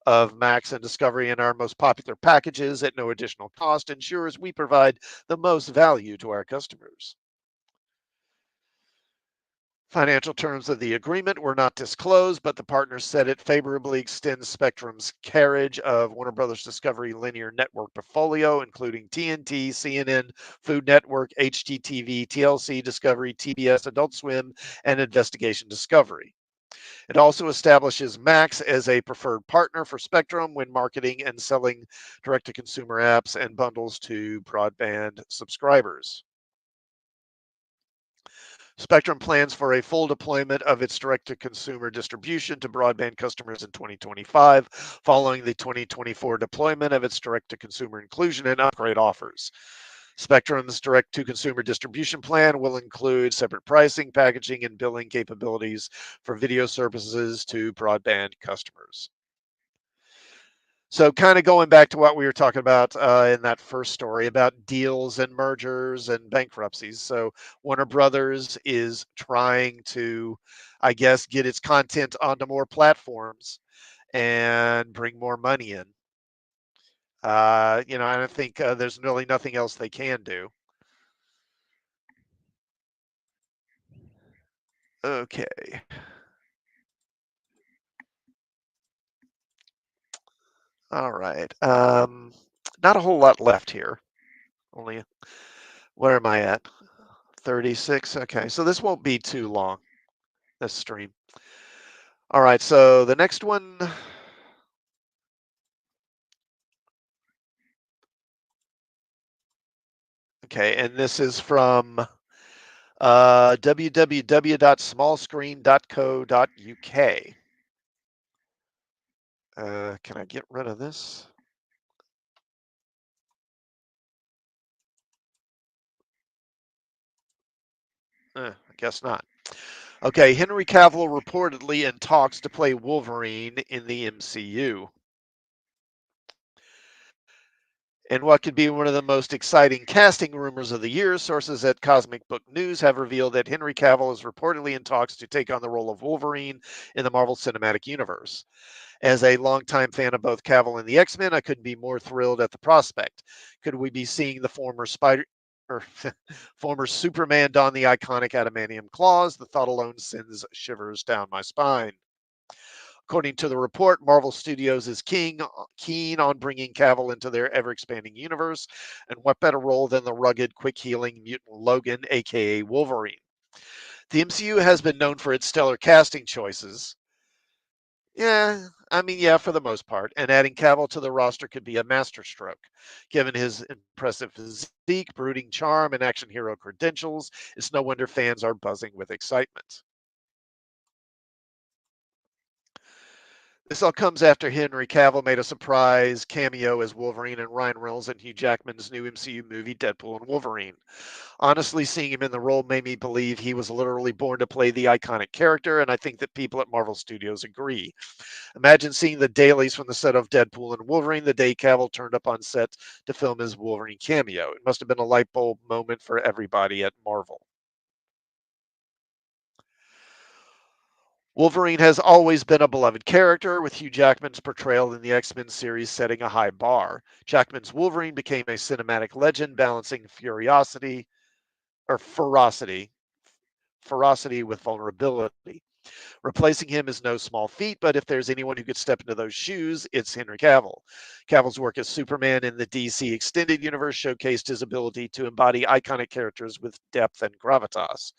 of Max and Discovery in our most popular packages at no additional cost ensures we provide the most value to our customers. Financial terms of the agreement were not disclosed, but the partners said it favorably extends Spectrum's carriage of Warner Brothers Discovery linear network portfolio, including TNT, CNN, Food Network, HGTV, TLC, Discovery, TBS, Adult Swim, and Investigation Discovery. It also establishes Max as a preferred partner for Spectrum when marketing and selling direct to consumer apps and bundles to broadband subscribers. Spectrum plans for a full deployment of its direct to consumer distribution to broadband customers in 2025, following the 2024 deployment of its direct to consumer inclusion and upgrade offers. Spectrum's direct to consumer distribution plan will include separate pricing, packaging, and billing capabilities for video services to broadband customers. So, kind of going back to what we were talking about in that first story about deals and mergers and bankruptcies. So, Warner Brothers is trying to, I guess, get its content onto more platforms and bring more money in. I don't think there's really nothing else they can do. Okay. All right. Not a whole lot left here. Only, where am I at? 36. Okay. So, this won't be too long, this stream. All right, so the next one, okay, and this is from www.smallscreen.co.uk. Can I get rid of this? I guess not. Okay, Henry Cavill reportedly in talks to play Wolverine in the MCU. And what could be one of the most exciting casting rumors of the year, sources at Cosmic Book News have revealed that Henry Cavill is reportedly in talks to take on the role of Wolverine in the Marvel Cinematic Universe. As a longtime fan of both Cavill and the X-Men, I couldn't be more thrilled at the prospect. Could we be seeing the former Spider or former Superman don the iconic adamantium claws? The thought alone sends shivers down my spine. According to the report, Marvel Studios is keen on bringing Cavill into their ever-expanding universe, and what better role than the rugged, quick-healing mutant Logan, aka Wolverine? The MCU has been known for its stellar casting choices. Yeah, I mean, yeah, for the most part. And adding Cavill to the roster could be a masterstroke. Given his impressive physique, brooding charm, and action hero credentials, it's no wonder fans are buzzing with excitement. This all comes after Henry Cavill made a surprise cameo as Wolverine and Ryan Reynolds in Hugh Jackman's new MCU movie, Deadpool and Wolverine. Honestly, seeing him in the role made me believe he was literally born to play the iconic character, and I think that people at Marvel Studios agree. Imagine seeing the dailies from the set of Deadpool and Wolverine the day Cavill turned up on set to film his Wolverine cameo. It must have been a light bulb moment for everybody at Marvel. Wolverine has always been a beloved character, with Hugh Jackman's portrayal in the X-Men series setting a high bar. Jackman's Wolverine became a cinematic legend, balancing ferocity, ferocity with vulnerability. Replacing him is no small feat, but if there's anyone who could step into those shoes, it's Henry Cavill. Cavill's work as Superman in the DC Extended Universe showcased his ability to embody iconic characters with depth and gravitas.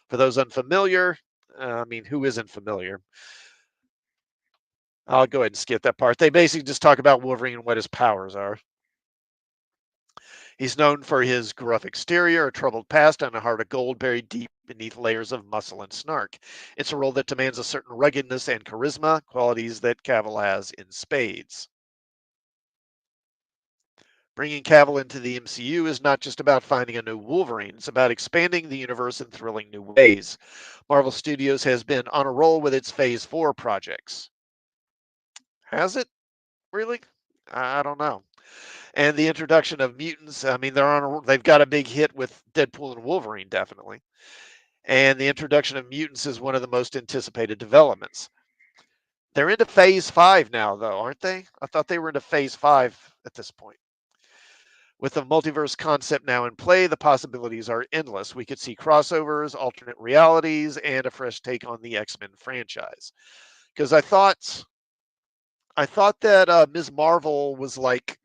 For those unfamiliar, I mean, who isn't familiar? I'll go ahead and skip that part. They basically just talk about Wolverine and what his powers are. He's known for his gruff exterior, a troubled past, and a heart of gold buried deep beneath layers of muscle and snark. It's a role that demands a certain ruggedness and charisma, qualities that Cavill has in spades. Bringing Cavill into the MCU is not just about finding a new Wolverine, it's about expanding the universe in thrilling new ways. Marvel Studios has been on a roll with its Phase 4 projects. Has it? Really? I don't know. And the introduction of mutants, I mean, they've got a big hit with Deadpool and Wolverine, definitely. And the introduction of mutants is one of the most anticipated developments. They're into phase 5 now, though, aren't they? I thought they were into phase 5 at this point. With the multiverse concept now in play, the possibilities are endless. We could see crossovers, alternate realities, and a fresh take on the X-Men franchise. Because I thought that Ms. Marvel was like,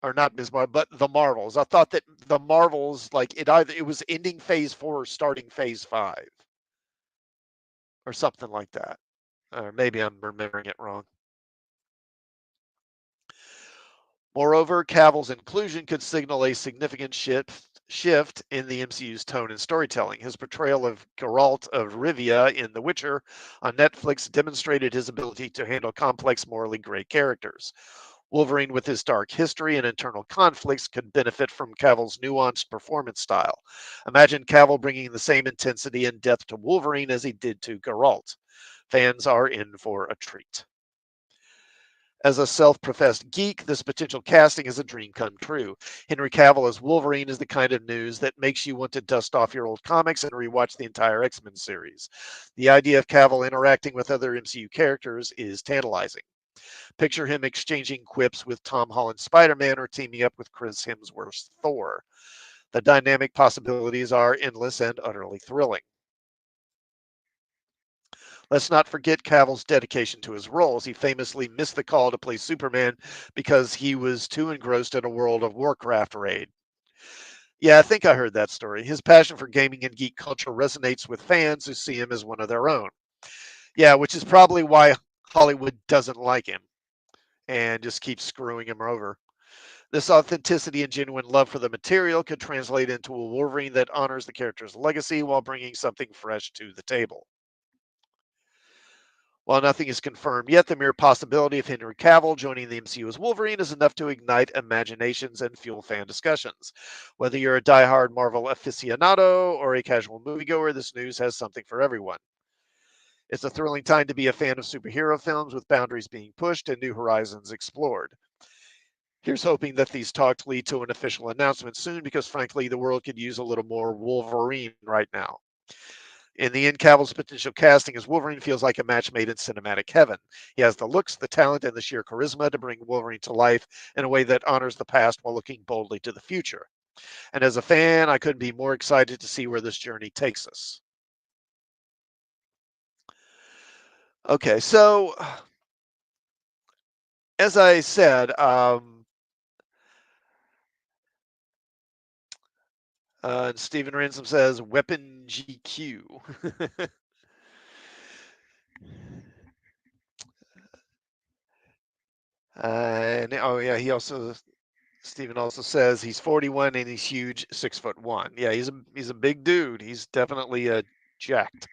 or not Ms. Marvel, but the Marvels. I thought that the Marvels, like it was ending phase 4 or starting phase 5 or something like that. Or maybe I'm remembering it wrong. Moreover, Cavill's inclusion could signal a significant shift in the MCU's tone and storytelling. His portrayal of Geralt of Rivia in The Witcher on Netflix demonstrated his ability to handle complex, morally gray characters. Wolverine, with his dark history and internal conflicts, could benefit from Cavill's nuanced performance style. Imagine Cavill bringing the same intensity and depth to Wolverine as he did to Geralt. Fans are in for a treat. As a self-professed geek, this potential casting is a dream come true. Henry Cavill as Wolverine is the kind of news that makes you want to dust off your old comics and rewatch the entire X-Men series. The idea of Cavill interacting with other MCU characters is tantalizing. Picture him exchanging quips with Tom Holland's Spider-Man or teaming up with Chris Hemsworth's Thor. The dynamic possibilities are endless and utterly thrilling. Let's not forget Cavill's dedication to his roles. He famously missed the call to play Superman because he was too engrossed in a World of Warcraft raid. Yeah, I think I heard that story. His passion for gaming and geek culture resonates with fans who see him as one of their own. Yeah, which is probably why Hollywood doesn't like him and just keeps screwing him over. This authenticity and genuine love for the material could translate into a Wolverine that honors the character's legacy while bringing something fresh to the table. While nothing is confirmed yet, the mere possibility of Henry Cavill joining the MCU as Wolverine is enough to ignite imaginations and fuel fan discussions. Whether you're a diehard Marvel aficionado or a casual moviegoer, this news has something for everyone. It's a thrilling time to be a fan of superhero films with boundaries being pushed and new horizons explored. Here's hoping that these talks lead to an official announcement soon because, frankly, the world could use a little more Wolverine right now. In the end, Cavill's potential casting as Wolverine feels like a match made in cinematic heaven. He has the looks, the talent, and the sheer charisma to bring Wolverine to life in a way that honors the past while looking boldly to the future. And as a fan, I couldn't be more excited to see where this journey takes us. Okay, so as I said, Stephen Ransom says Weapon GQ. And oh yeah, Stephen also says he's 41 and he's huge, 6'1". Yeah, he's a big dude. He's definitely jacked.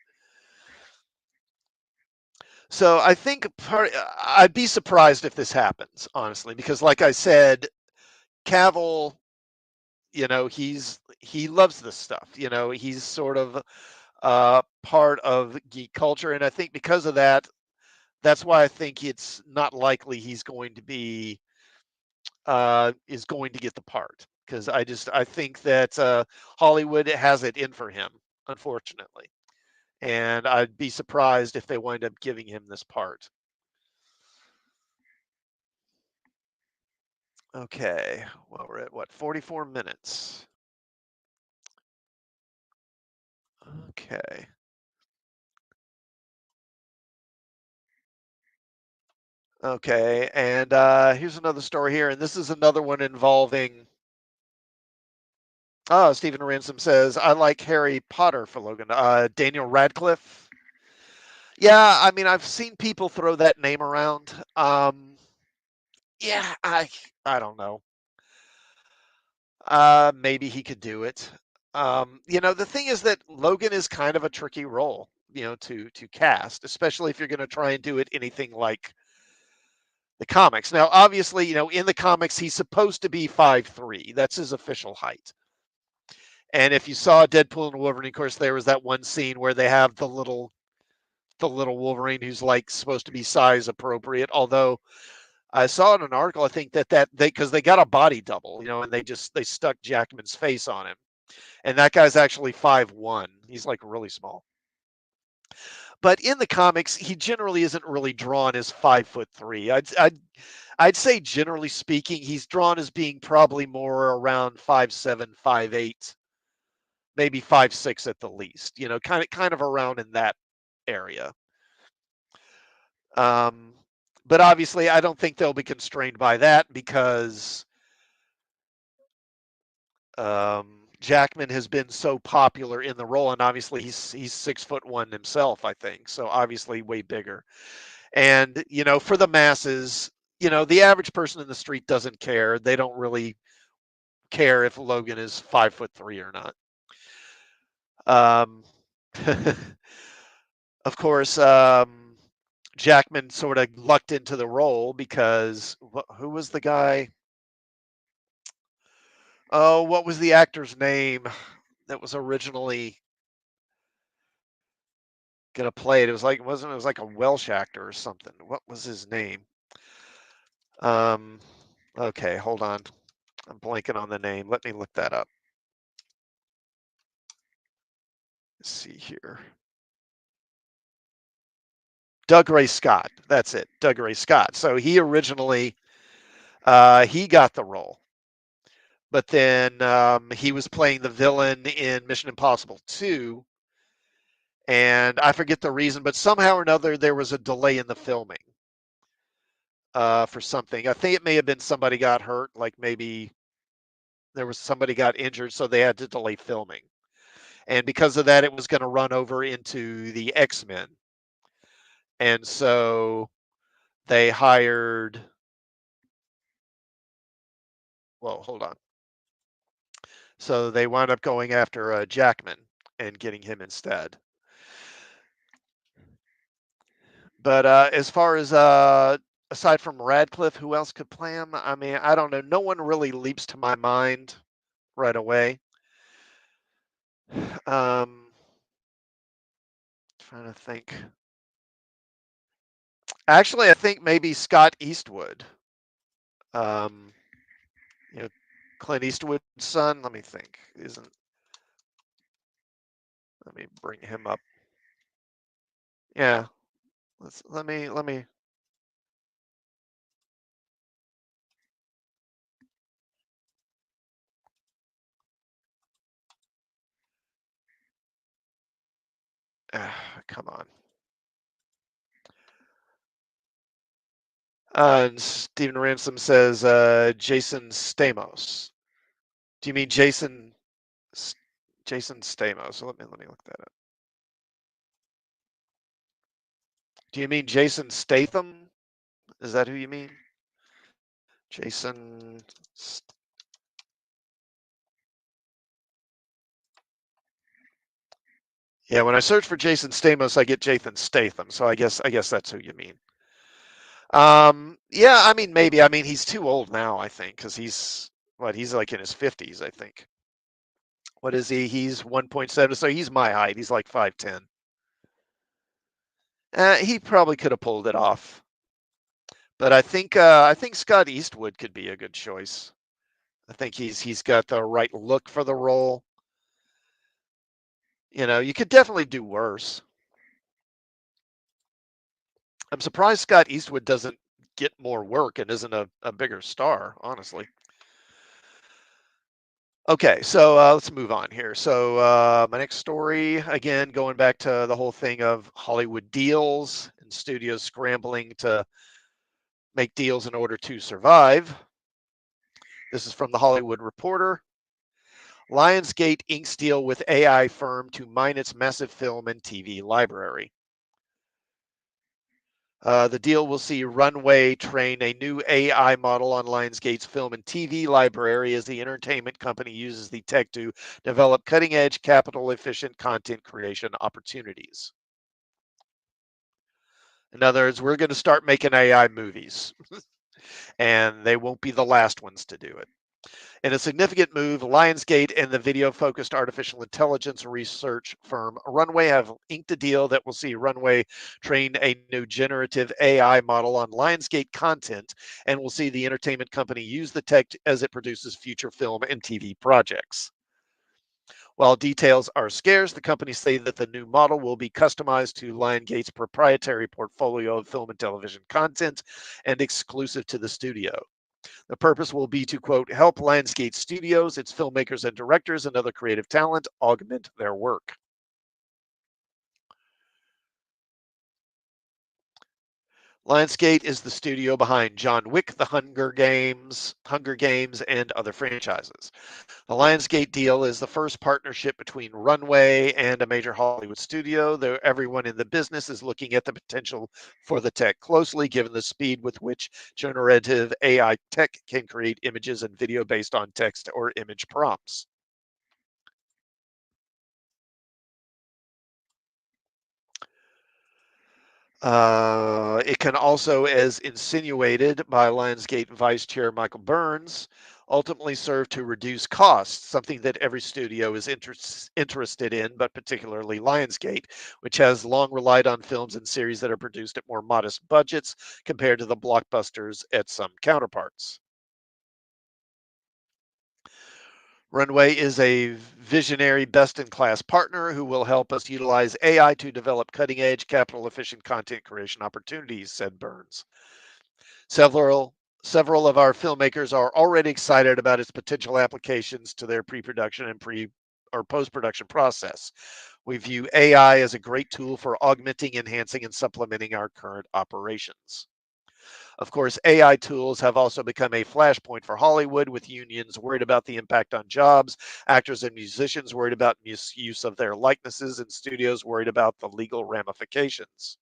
So I think I'd be surprised if this happens, honestly, because like I said, Cavill, he loves this stuff. He's sort of part of geek culture, and I think because of that, that's why I think it's not likely he's going to be is going to get the part because I think that Hollywood has it in for him, unfortunately, and I'd be surprised if they wind up giving him this part. Okay, well we're at what 44 minutes. Okay. Okay, and here's another story here, and this is another one involving. Oh, Stephen Ransom says I like Harry Potter for Logan. Daniel Radcliffe. Yeah, I mean I've seen people throw that name around. Yeah, I don't know. Maybe he could do it. The thing is that Logan is kind of a tricky role, to cast, especially if you're going to try and do it anything like the comics. Now, obviously, in the comics he's supposed to be 5'3". That's his official height. And if you saw Deadpool and Wolverine, of course, there was that one scene where they have the little Wolverine who's like supposed to be size appropriate, although I saw in an article, I think that they because they got a body double, and they stuck Jackman's face on him, and that guy's actually 5'1". He's like really small. But in the comics, he generally isn't really drawn as 5'3". I'd say generally speaking, he's drawn as being probably more around 5'7", 5'8", maybe 5'6" at the least. You know, kind of around in that area. Um, but obviously, I don't think they'll be constrained by that because Jackman has been so popular in the role, and obviously he's 6'1" himself, I think. So obviously way bigger. And you know, for the masses, you know, the average person in the street doesn't care. They don't really care if Logan is 5'3" or not. Um, of course, Jackman sort of lucked into the role because who was the guy? Oh, what was the actor's name that was originally gonna play it? It was like it was like a Welsh actor or something. What was his name? Um, okay, hold on. I'm blanking on the name. Let me look that up. Let's see here. Doug Ray Scott. That's it. Doug Ray Scott. So he originally he got the role, but then he was playing the villain in Mission Impossible 2, and I forget the reason, but somehow or another there was a delay in the filming for something. I think it may have been somebody got hurt, like maybe there was somebody got injured, so they had to delay filming. And because of that, it was going to run over into the X-Men. And so they hired, well, hold on. So they wound up going after Jackman and getting him instead. But as far as aside from Radcliffe, who else could play him? I mean, I don't know. No one really leaps to my mind right away. Trying to think. Actually, I think maybe Scott Eastwood. Um, you know, Clint Eastwood's son. Let me think. Isn't Let me bring him up. Yeah. Let me. Come on. And Stephen Ransom says Jason Stamos. Do you mean Jason Stamos? Let me look that up. Do you mean Jason Statham? Is that who you mean? Jason. Yeah, when I search for Jason Stamos, I get Jason Statham. So I guess that's who you mean. Yeah, I mean maybe. I mean he's too old now, I think, because he's like in his 50s, I think. What is he? He's 1.7, so he's my height. He's like 5'10". He probably could have pulled it off. But I think Scott Eastwood could be a good choice. I think he's got the right look for the role. You know, you could definitely do worse. I'm surprised Scott Eastwood doesn't get more work and isn't a bigger star, honestly. Okay, so let's move on here. So my next story, again, going back to the whole thing of Hollywood deals and studios scrambling to make deals in order to survive. This is from the Hollywood Reporter. Lionsgate inks deal with AI firm to mine its massive film and TV library. The deal will see Runway train a new AI model on Lionsgate's film and TV library as the entertainment company uses the tech to develop cutting edge, capital efficient content creation opportunities. In other words, we're going to start making AI movies, and they won't be the last ones to do it. In a significant move, Lionsgate and the video-focused artificial intelligence research firm Runway have inked a deal that will see Runway train a new generative AI model on Lionsgate content and will see the entertainment company use the tech as it produces future film and TV projects. While details are scarce, the companies say that the new model will be customized to Lionsgate's proprietary portfolio of film and television content and exclusive to the studio. The purpose will be to, quote, help Lionsgate Studios, its filmmakers and directors, and other creative talent augment their work. Lionsgate is the studio behind John Wick, The Hunger Games, and other franchises. The Lionsgate deal is the first partnership between Runway and a major Hollywood studio, though everyone in the business is looking at the potential for the tech closely, given the speed with which generative AI tech can create images and video based on text or image prompts. It can also, as insinuated by Lionsgate Vice Chair Michael Burns, ultimately serve to reduce costs, something that every studio is interested in, but particularly Lionsgate, which has long relied on films and series that are produced at more modest budgets compared to the blockbusters at some counterparts. Runway is a visionary, best in class partner who will help us utilize AI to develop cutting edge, capital efficient content creation opportunities, said Burns. Several of our filmmakers are already excited about its potential applications to their pre-production and pre or post-production process. We view AI as a great tool for augmenting, enhancing, and supplementing our current operations. Of course, AI tools have also become a flashpoint for Hollywood, with unions worried about the impact on jobs, actors and musicians worried about misuse of their likenesses, and studios worried about the legal ramifications.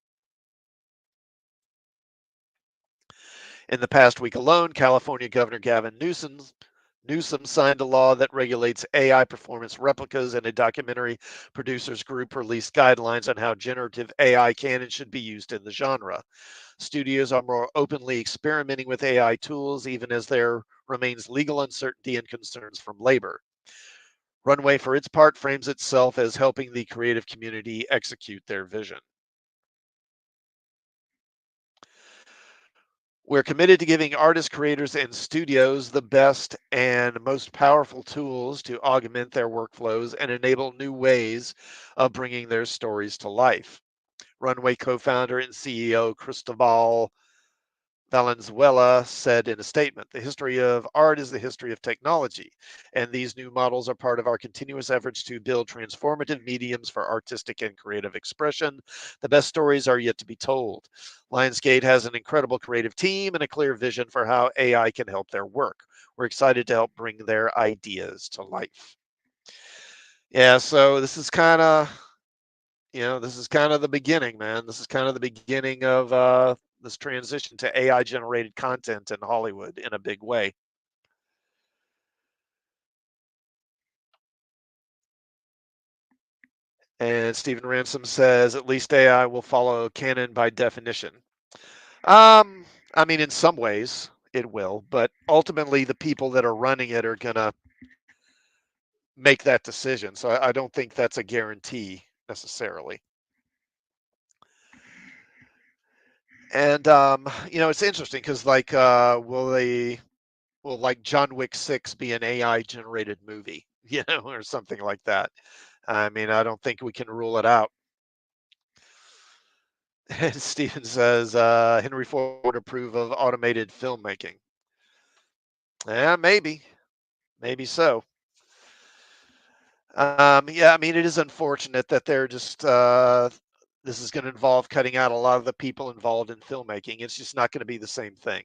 In the past week alone, California Governor Gavin Newsom signed a law that regulates AI performance replicas, and a documentary producers group released guidelines on how generative AI can and should be used in the genre. Studios are more openly experimenting with AI tools, even as there remains legal uncertainty and concerns from labor. Runway, for its part, frames itself as helping the creative community execute their vision. We're committed to giving artists, creators, and studios the best and most powerful tools to augment their workflows and enable new ways of bringing their stories to life. Runway co founder and CEO Cristobal Valenzuela said in a statement, the history of art is the history of technology, and these new models are part of our continuous efforts to build transformative mediums for artistic and creative expression. The best stories are yet to be told. Lionsgate has an incredible creative team and a clear vision for how AI can help their work. We're excited to help bring their ideas to life. Yeah, so this is kind of the beginning, man. This is kind of the beginning of this transition to AI generated content in Hollywood in a big way. And Stephen Ransom says, at least AI will follow canon by definition. I mean, in some ways it will, but ultimately the people that are running it are going to make that decision. So I don't think that's a guarantee necessarily. And it's interesting because will like John Wick 6 be an AI generated movie, or something like that? I mean, I don't think we can rule it out. And Steven says Henry Ford would approve of automated filmmaking. Yeah, maybe so. Yeah, I mean, it is unfortunate that they're just this is going to involve cutting out a lot of the people involved in filmmaking. It's just not going to be the same thing.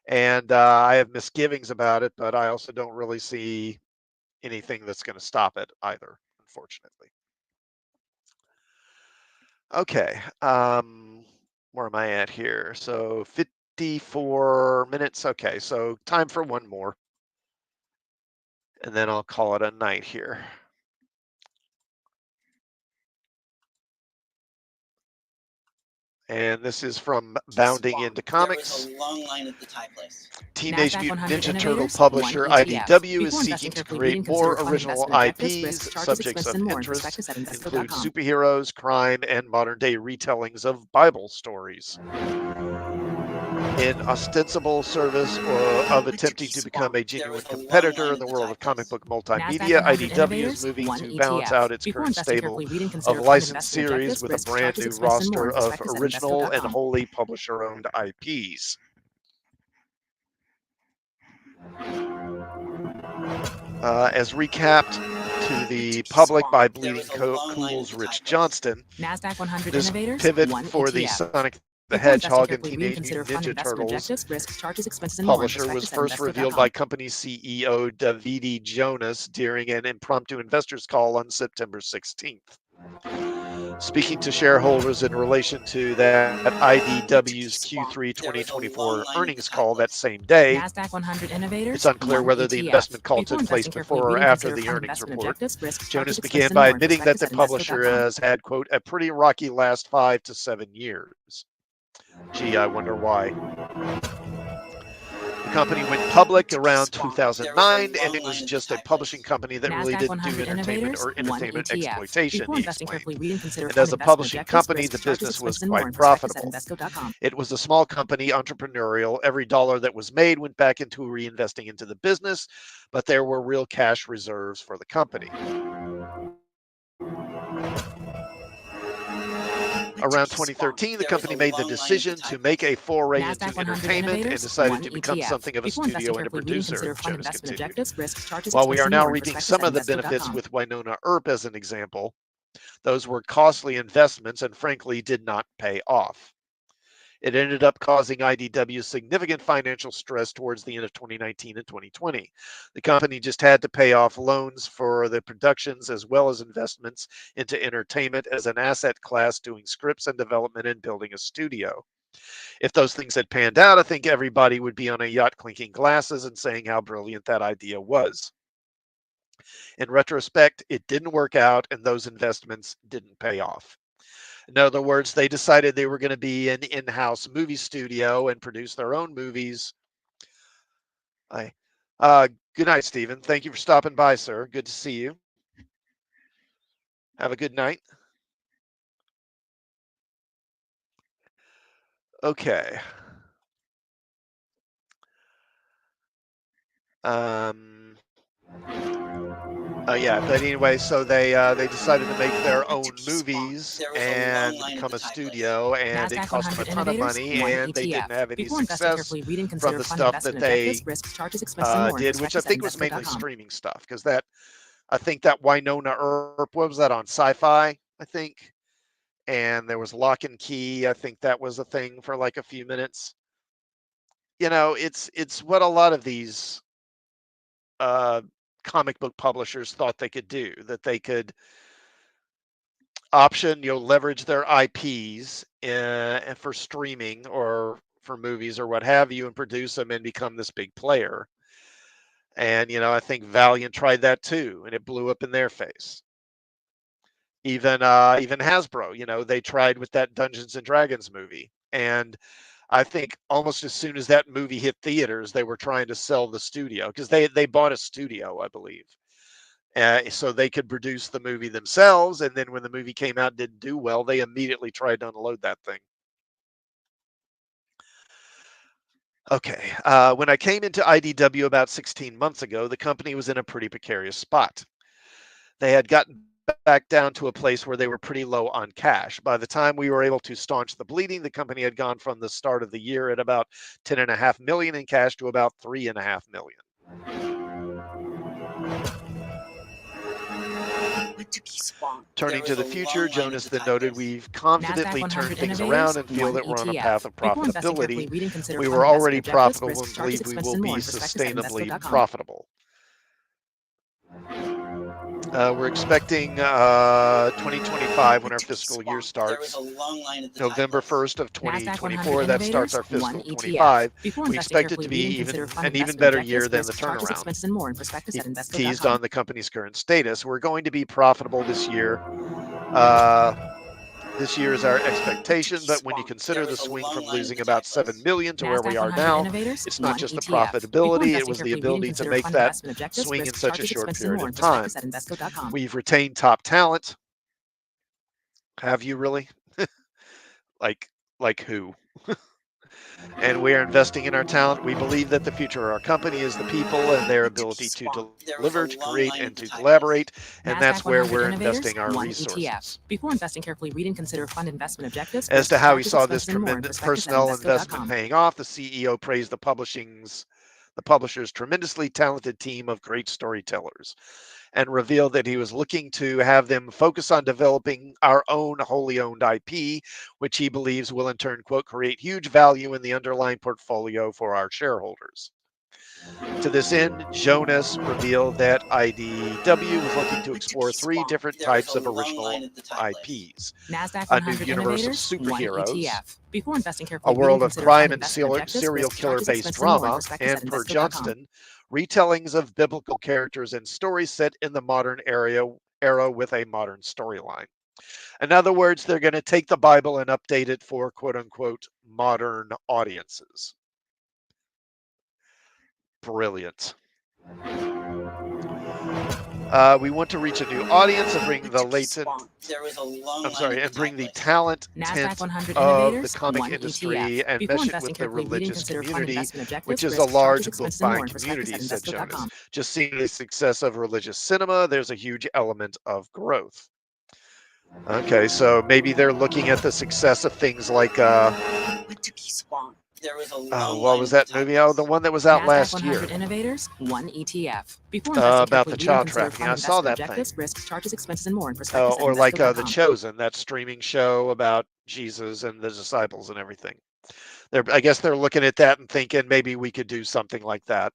And I have misgivings about it, but I also don't really see anything that's going to stop it either, unfortunately. Okay. Where am I at here? So 54 minutes. Okay, so time for one more, and then I'll call it a night here. And this is from Bounding into Comics. There was a long line at the Thai place. Teenage Mutant Ninja Turtle publisher IDW is seeking to create more original IPs. Subjects of interest include superheroes, crime, and modern day retellings of Bible stories. in ostensible service of attempting to become a genuine competitor in the world of comic book multimedia, IDW is moving to balance out its current stable of licensed series with a brand new roster of original and wholly publisher-owned IPs. As recapped to the public by Bleeding Cool's Rich Johnston, this pivot for the Sonic the Hedgehog and Teenage Mutant Ninja Turtles publisher was first revealed by company CEO Davide Jonas during an impromptu investors call on September 16th. Speaking to shareholders in relation to that IDW's Q3 2024 earnings call that same day, it's unclear whether the investment call took place before or after the earnings report. Jonas began by admitting that the publisher has had, quote, a pretty rocky last 5 to 7 years. Gee, I wonder why. The company went public around 2009, and it was just a publishing company that really didn't do entertainment or entertainment exploitation, he explained. And as a publishing company, the business was quite profitable. It was a small company, entrepreneurial. Every dollar that was made went back into reinvesting into the business, but there were real cash reserves for the company. Around 2013, the company made the decision to make a foray into entertainment and decided to become something of a studio and a producer, Jonas continued. While we are now reaping some of the benefits with Winona Earp as an example, those were costly investments and frankly did not pay off. It ended up causing IDW significant financial stress towards the end of 2019 and 2020. The company just had to pay off loans for the productions as well as investments into entertainment as an asset class, doing scripts and development and building a studio. If those things had panned out, I think everybody would be on a yacht clinking glasses and saying how brilliant that idea was. In retrospect, it didn't work out and those investments didn't pay off. In other words, they decided they were going to be an in-house movie studio and produce their own movies. Good night, Stephen. Thank you for stopping by, sir. Good to see you. Have a good night. Okay. Yeah, but anyway, so they decided to make their own movies and become a studio, and it cost them a ton of money, and they didn't have any success from the stuff that they did, which I think was mainly streaming stuff, because I think that Winona Earp, what was that on Sci-Fi, I think, and there was Lock and Key. I think that was a thing for like a few minutes. You know, it's what a lot of these comic book publishers thought they could do, that they could leverage their IPs for streaming or for movies or what have you and produce them and become this big player. And, I think Valiant tried that too, and it blew up in their face. Even Hasbro, they tried with that Dungeons and Dragons movie. And I think almost as soon as that movie hit theaters, they were trying to sell the studio because they bought a studio, I believe. So they could produce the movie themselves. And then when the movie came out and didn't do well, they immediately tried to unload that thing. Okay. When I came into IDW about 16 months ago, the company was in a pretty precarious spot. They had gotten back down to a place where they were pretty low on cash. By the time we were able to staunch the bleeding, the company had gone from the start of the year at about $10.5 million in cash to about $3.5 million. Turning to the future, Jonas then noted, we've confidently turned things around and feel that we're on a path of profitability. We were already profitable and believe we will be sustainably profitable. We're expecting 2025 when our fiscal year starts. November 1st of 2024, that starts our fiscal 25. We expect it to be an even better year than the turnaround. He teased on the company's current status. We're going to be profitable this year. This year is our expectation, but when you consider the swing from losing about $7 million to where we are now, it's not just the profitability, it was the ability to make that swing in such a short period of time. We've retained top talent. Have you really? Like who? And we are investing in our talent. We believe that the future of our company is the people and their ability to deliver, to create, and to collaborate. And that's where we're investing our resources. Before investing, carefully read and consider fund investment objectives, As to risks, how he charges, saw this expenses, and more in tremendous prospectus at personnel investment invesco.com. paying off, the CEO praised the publisher's tremendously talented team of great storytellers, and revealed that he was looking to have them focus on developing our own wholly owned IP, which he believes will in turn, quote, create huge value in the underlying portfolio for our shareholders. To this end, Jonas revealed that IDW was looking to explore 3 different types of original IPs: NASDAQ a new 100 universe of Innovators, 1 superheroes, ETF. Before investing, a carefully read and world of consider fund crime and investment objectives, serial risks, killer charges, based expenses, and more in drama, prospectus at and per invesco.com. Johnston, retellings of biblical characters and stories set in the modern era with a modern storyline. In other words, they're going to take the Bible and update it for quote unquote modern audiences. Brilliant. We want to reach a new audience and bring the talent NASDAQ tent 100 of the Innovators, comic 1 industry ETF. and Before mesh it investing, with the carefully read and religious consider fund community, investment which objectives, is a risks, charges, large book expenses, and more buying in prospectus community, at said Jonas. invesco.com. Just seeing the success of religious cinema, there's a huge element of growth. Okay, so maybe they're looking at the success of things like what was that movie? Oh, the one that was out NASDAQ last 100 year Innovators, 1 ETF. Before investing, about carefully the read and child consider trafficking. fund I saw investment that thing. objectives, risks, charges, expenses, and more in prospectus at Or like The invesco.com. Chosen, that streaming show about Jesus and the disciples and everything. I guess they're looking at that and thinking maybe we could do something like that.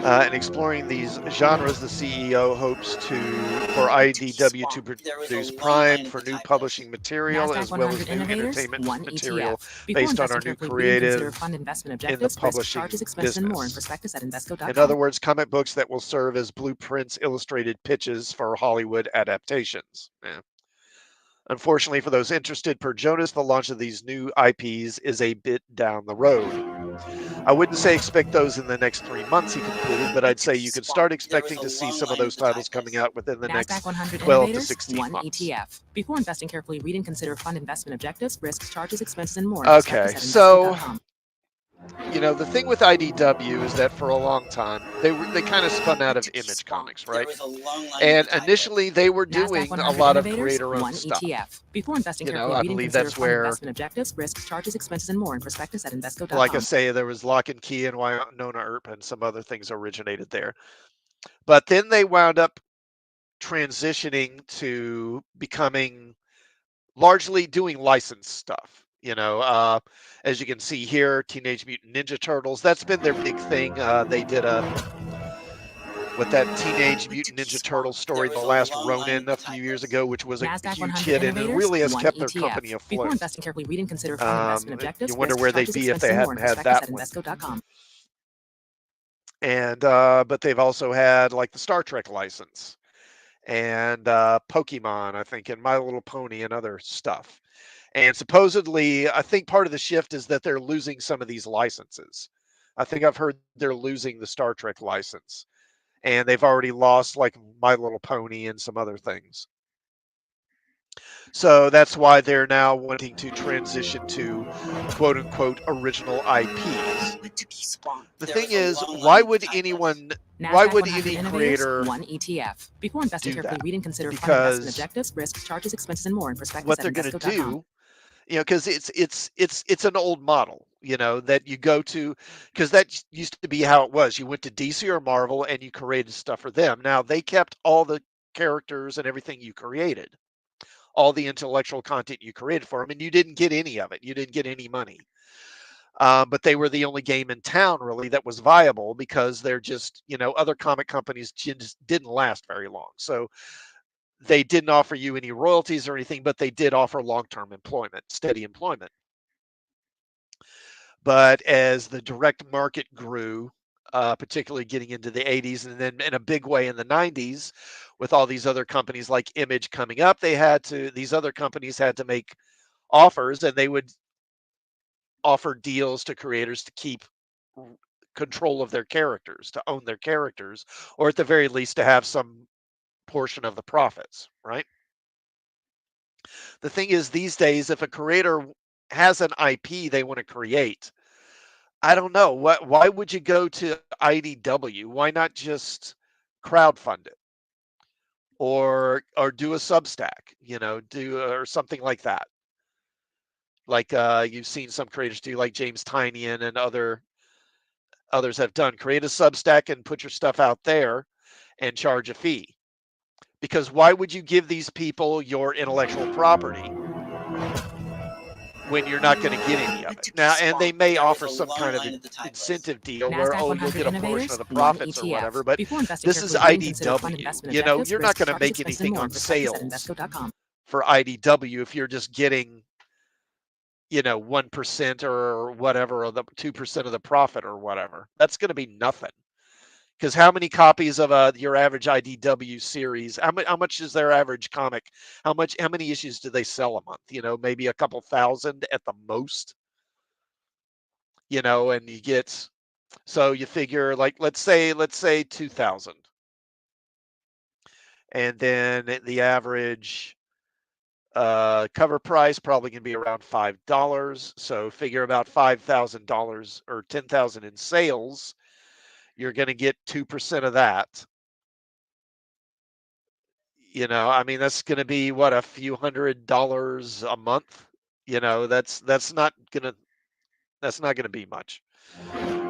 And exploring these genres, the CEO hopes for IDW to produce primed for new publishing material NASDAQ as well 100 as new Innovators, entertainment 1 material ETF. Before based on investing, our new carefully read and consider creative fund investment in the objectives, risks, charges, publishing expenses, and more in business. prospectus at In invesco.com. other words, comic books that will serve as blueprints, illustrated pitches for Hollywood adaptations. Yeah. Unfortunately for those interested, per Jonas, the launch of these new IPs is a bit down the road. I wouldn't say expect those in the next 3 months, he concluded, but I'd say you could start expecting to see some of those titles coming out within the NASDAQ next 100 12 to Innovators, 16 1 months. ETF. Before investing, carefully read and consider fund investment objectives, risks, charges, expenses, and more in Okay, prospectus at so invesco.com. the thing with IDW is that for a long time they kind of spun out of Image Comics, right? And initially they were NASDAQ doing a 100 lot of Innovators, creator-owned 1 stuff. ETF. Before investing, carefully I read and believe consider that's fund where, investment objectives, risks, charges, expenses, and more in prospectus at invesco.com. like I say, there was Lock and Key and Winona Earp and some other things originated there. But then they wound up transitioning to becoming largely doing licensed stuff. As you can see here, Teenage Mutant Ninja Turtles, that's been their big thing. They did with that Teenage Mutant Ninja Turtle story, The Last Ronin, a few years ago, which was a NASDAQ huge 100 hit and it Innovators, really has 1 kept their ETF. company Before afloat. investing, carefully read and consider fund investment objectives, You wonder risks, where they'd charges, be if expenses, they and more in hadn't had prospectus that at one. invesco.com. And but they've also had like the Star Trek license and Pokemon, I think, and My Little Pony and other stuff. And supposedly, I think part of the shift is that they're losing some of these licenses. I think I've heard they're losing the Star Trek license, and they've already lost like My Little Pony and some other things. So that's why they're now wanting to transition to quote unquote original IPs. The thing is, why would any creator 1 ETF. Before investing, do carefully that? read and consider fund investment Because objectives, risks, charges, expenses, and more in prospectus what at they're going to invesco.com. do, because it's an old model, that you go to, because that used to be how it was. You went to DC or Marvel and you created stuff for them. Now they kept all the characters and everything you created, all the intellectual content you created for them, and you didn't get any of it. You didn't get any money. But they were the only game in town really that was viable because they're just, other comic companies just didn't last very long. So they didn't offer you any royalties or anything, but they did offer long-term employment, steady employment. But as the direct market grew, particularly getting into the 80s and then in a big way in the 90s, with all these other companies like Image coming up, these other companies had to make offers, and they would offer deals to creators to keep control of their characters, to own their characters, or at the very least to have some portion of the profits, right? The thing is, these days, if a creator has an IP they want to create, I don't know. Why would you go to IDW? Why not just crowdfund it or do a Substack, do or something like that. Like you've seen some creators do, like James Tynion and others have done. Create a Substack and put your stuff out there and charge a fee. Because why would you give these people your intellectual property when you're not going to get any of it? Now, and they may offer some kind of incentive deal where, you'll get a portion of the profits or whatever, but this is IDW. You're not going to make anything on sales for IDW if you're just getting, 1% or whatever, or the 2% of the profit or whatever. That's going to be nothing. Because how many copies of your average IDW series? How much is their average comic? How many issues do they sell a month? Maybe a couple thousand at the most. And you get, so you figure, like, let's say 2,000, and then the average cover price probably going to be around $5. So figure about $5,000 or 10,000 in sales. You're going to get 2% of that. That's going to be what, a few $100 a month. That's not going to be much.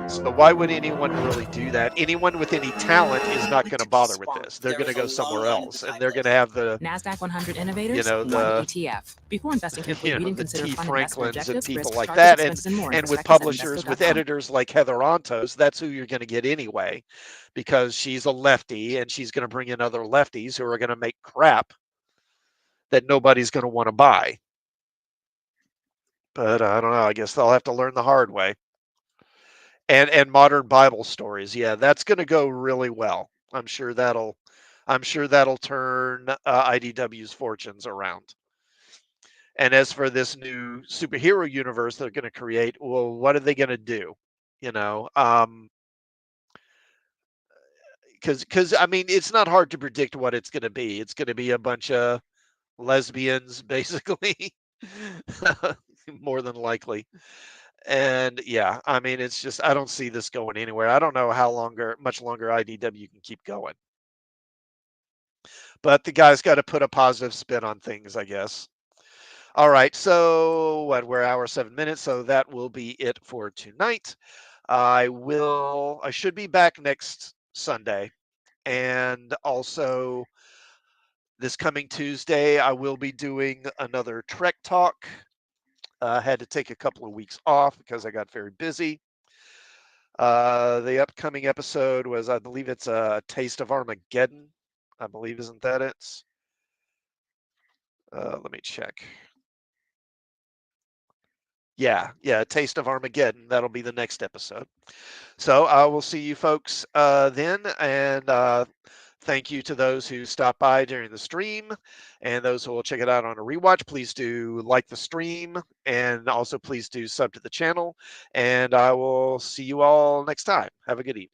So why would anyone really do that? Anyone with any talent is not going to bother with this. They're going to go somewhere else, and they're going to have the NASDAQ 100 innovators, the ETF. Before investing carefully, read and the consider T. fund investment Franklins and objectives, people risks, like charges, that, expenses, and more. and with Prospectus at publishers, with invesco.com. editors like Heather Ontos, that's who you're going to get anyway, because she's a lefty and she's going to bring in other lefties who are going to make crap that nobody's going to want to buy. But I don't know. I guess they'll have to learn the hard way. And modern Bible stories, yeah, that's going to go really well. I'm sure that'll turn IDW's fortunes around. And as for this new superhero universe they're going to create, well, what are they going to do? Because I mean, it's not hard to predict what it's going to be. It's going to be a bunch of lesbians, basically, more than likely. And yeah, I mean, it's just, I don't see this going anywhere. I don't know how much longer IDW can keep going. But the guy's got to put a positive spin on things, I guess. All right, so we're hour 7 minutes, so that will be it for tonight. I should be back next Sunday, and also this coming Tuesday I will be doing another Trek Talk. I had to take a couple of weeks off because I got very busy. The upcoming episode was, I believe it's a Taste of Armageddon. I believe, isn't that it? Let me check. Yeah, Taste of Armageddon. That'll be the next episode. So I will see you folks then, and thank you to those who stopped by during the stream, and those who will check it out on a rewatch. Please do like the stream, and also please do sub to the channel, and I will see you all next time. Have a good evening.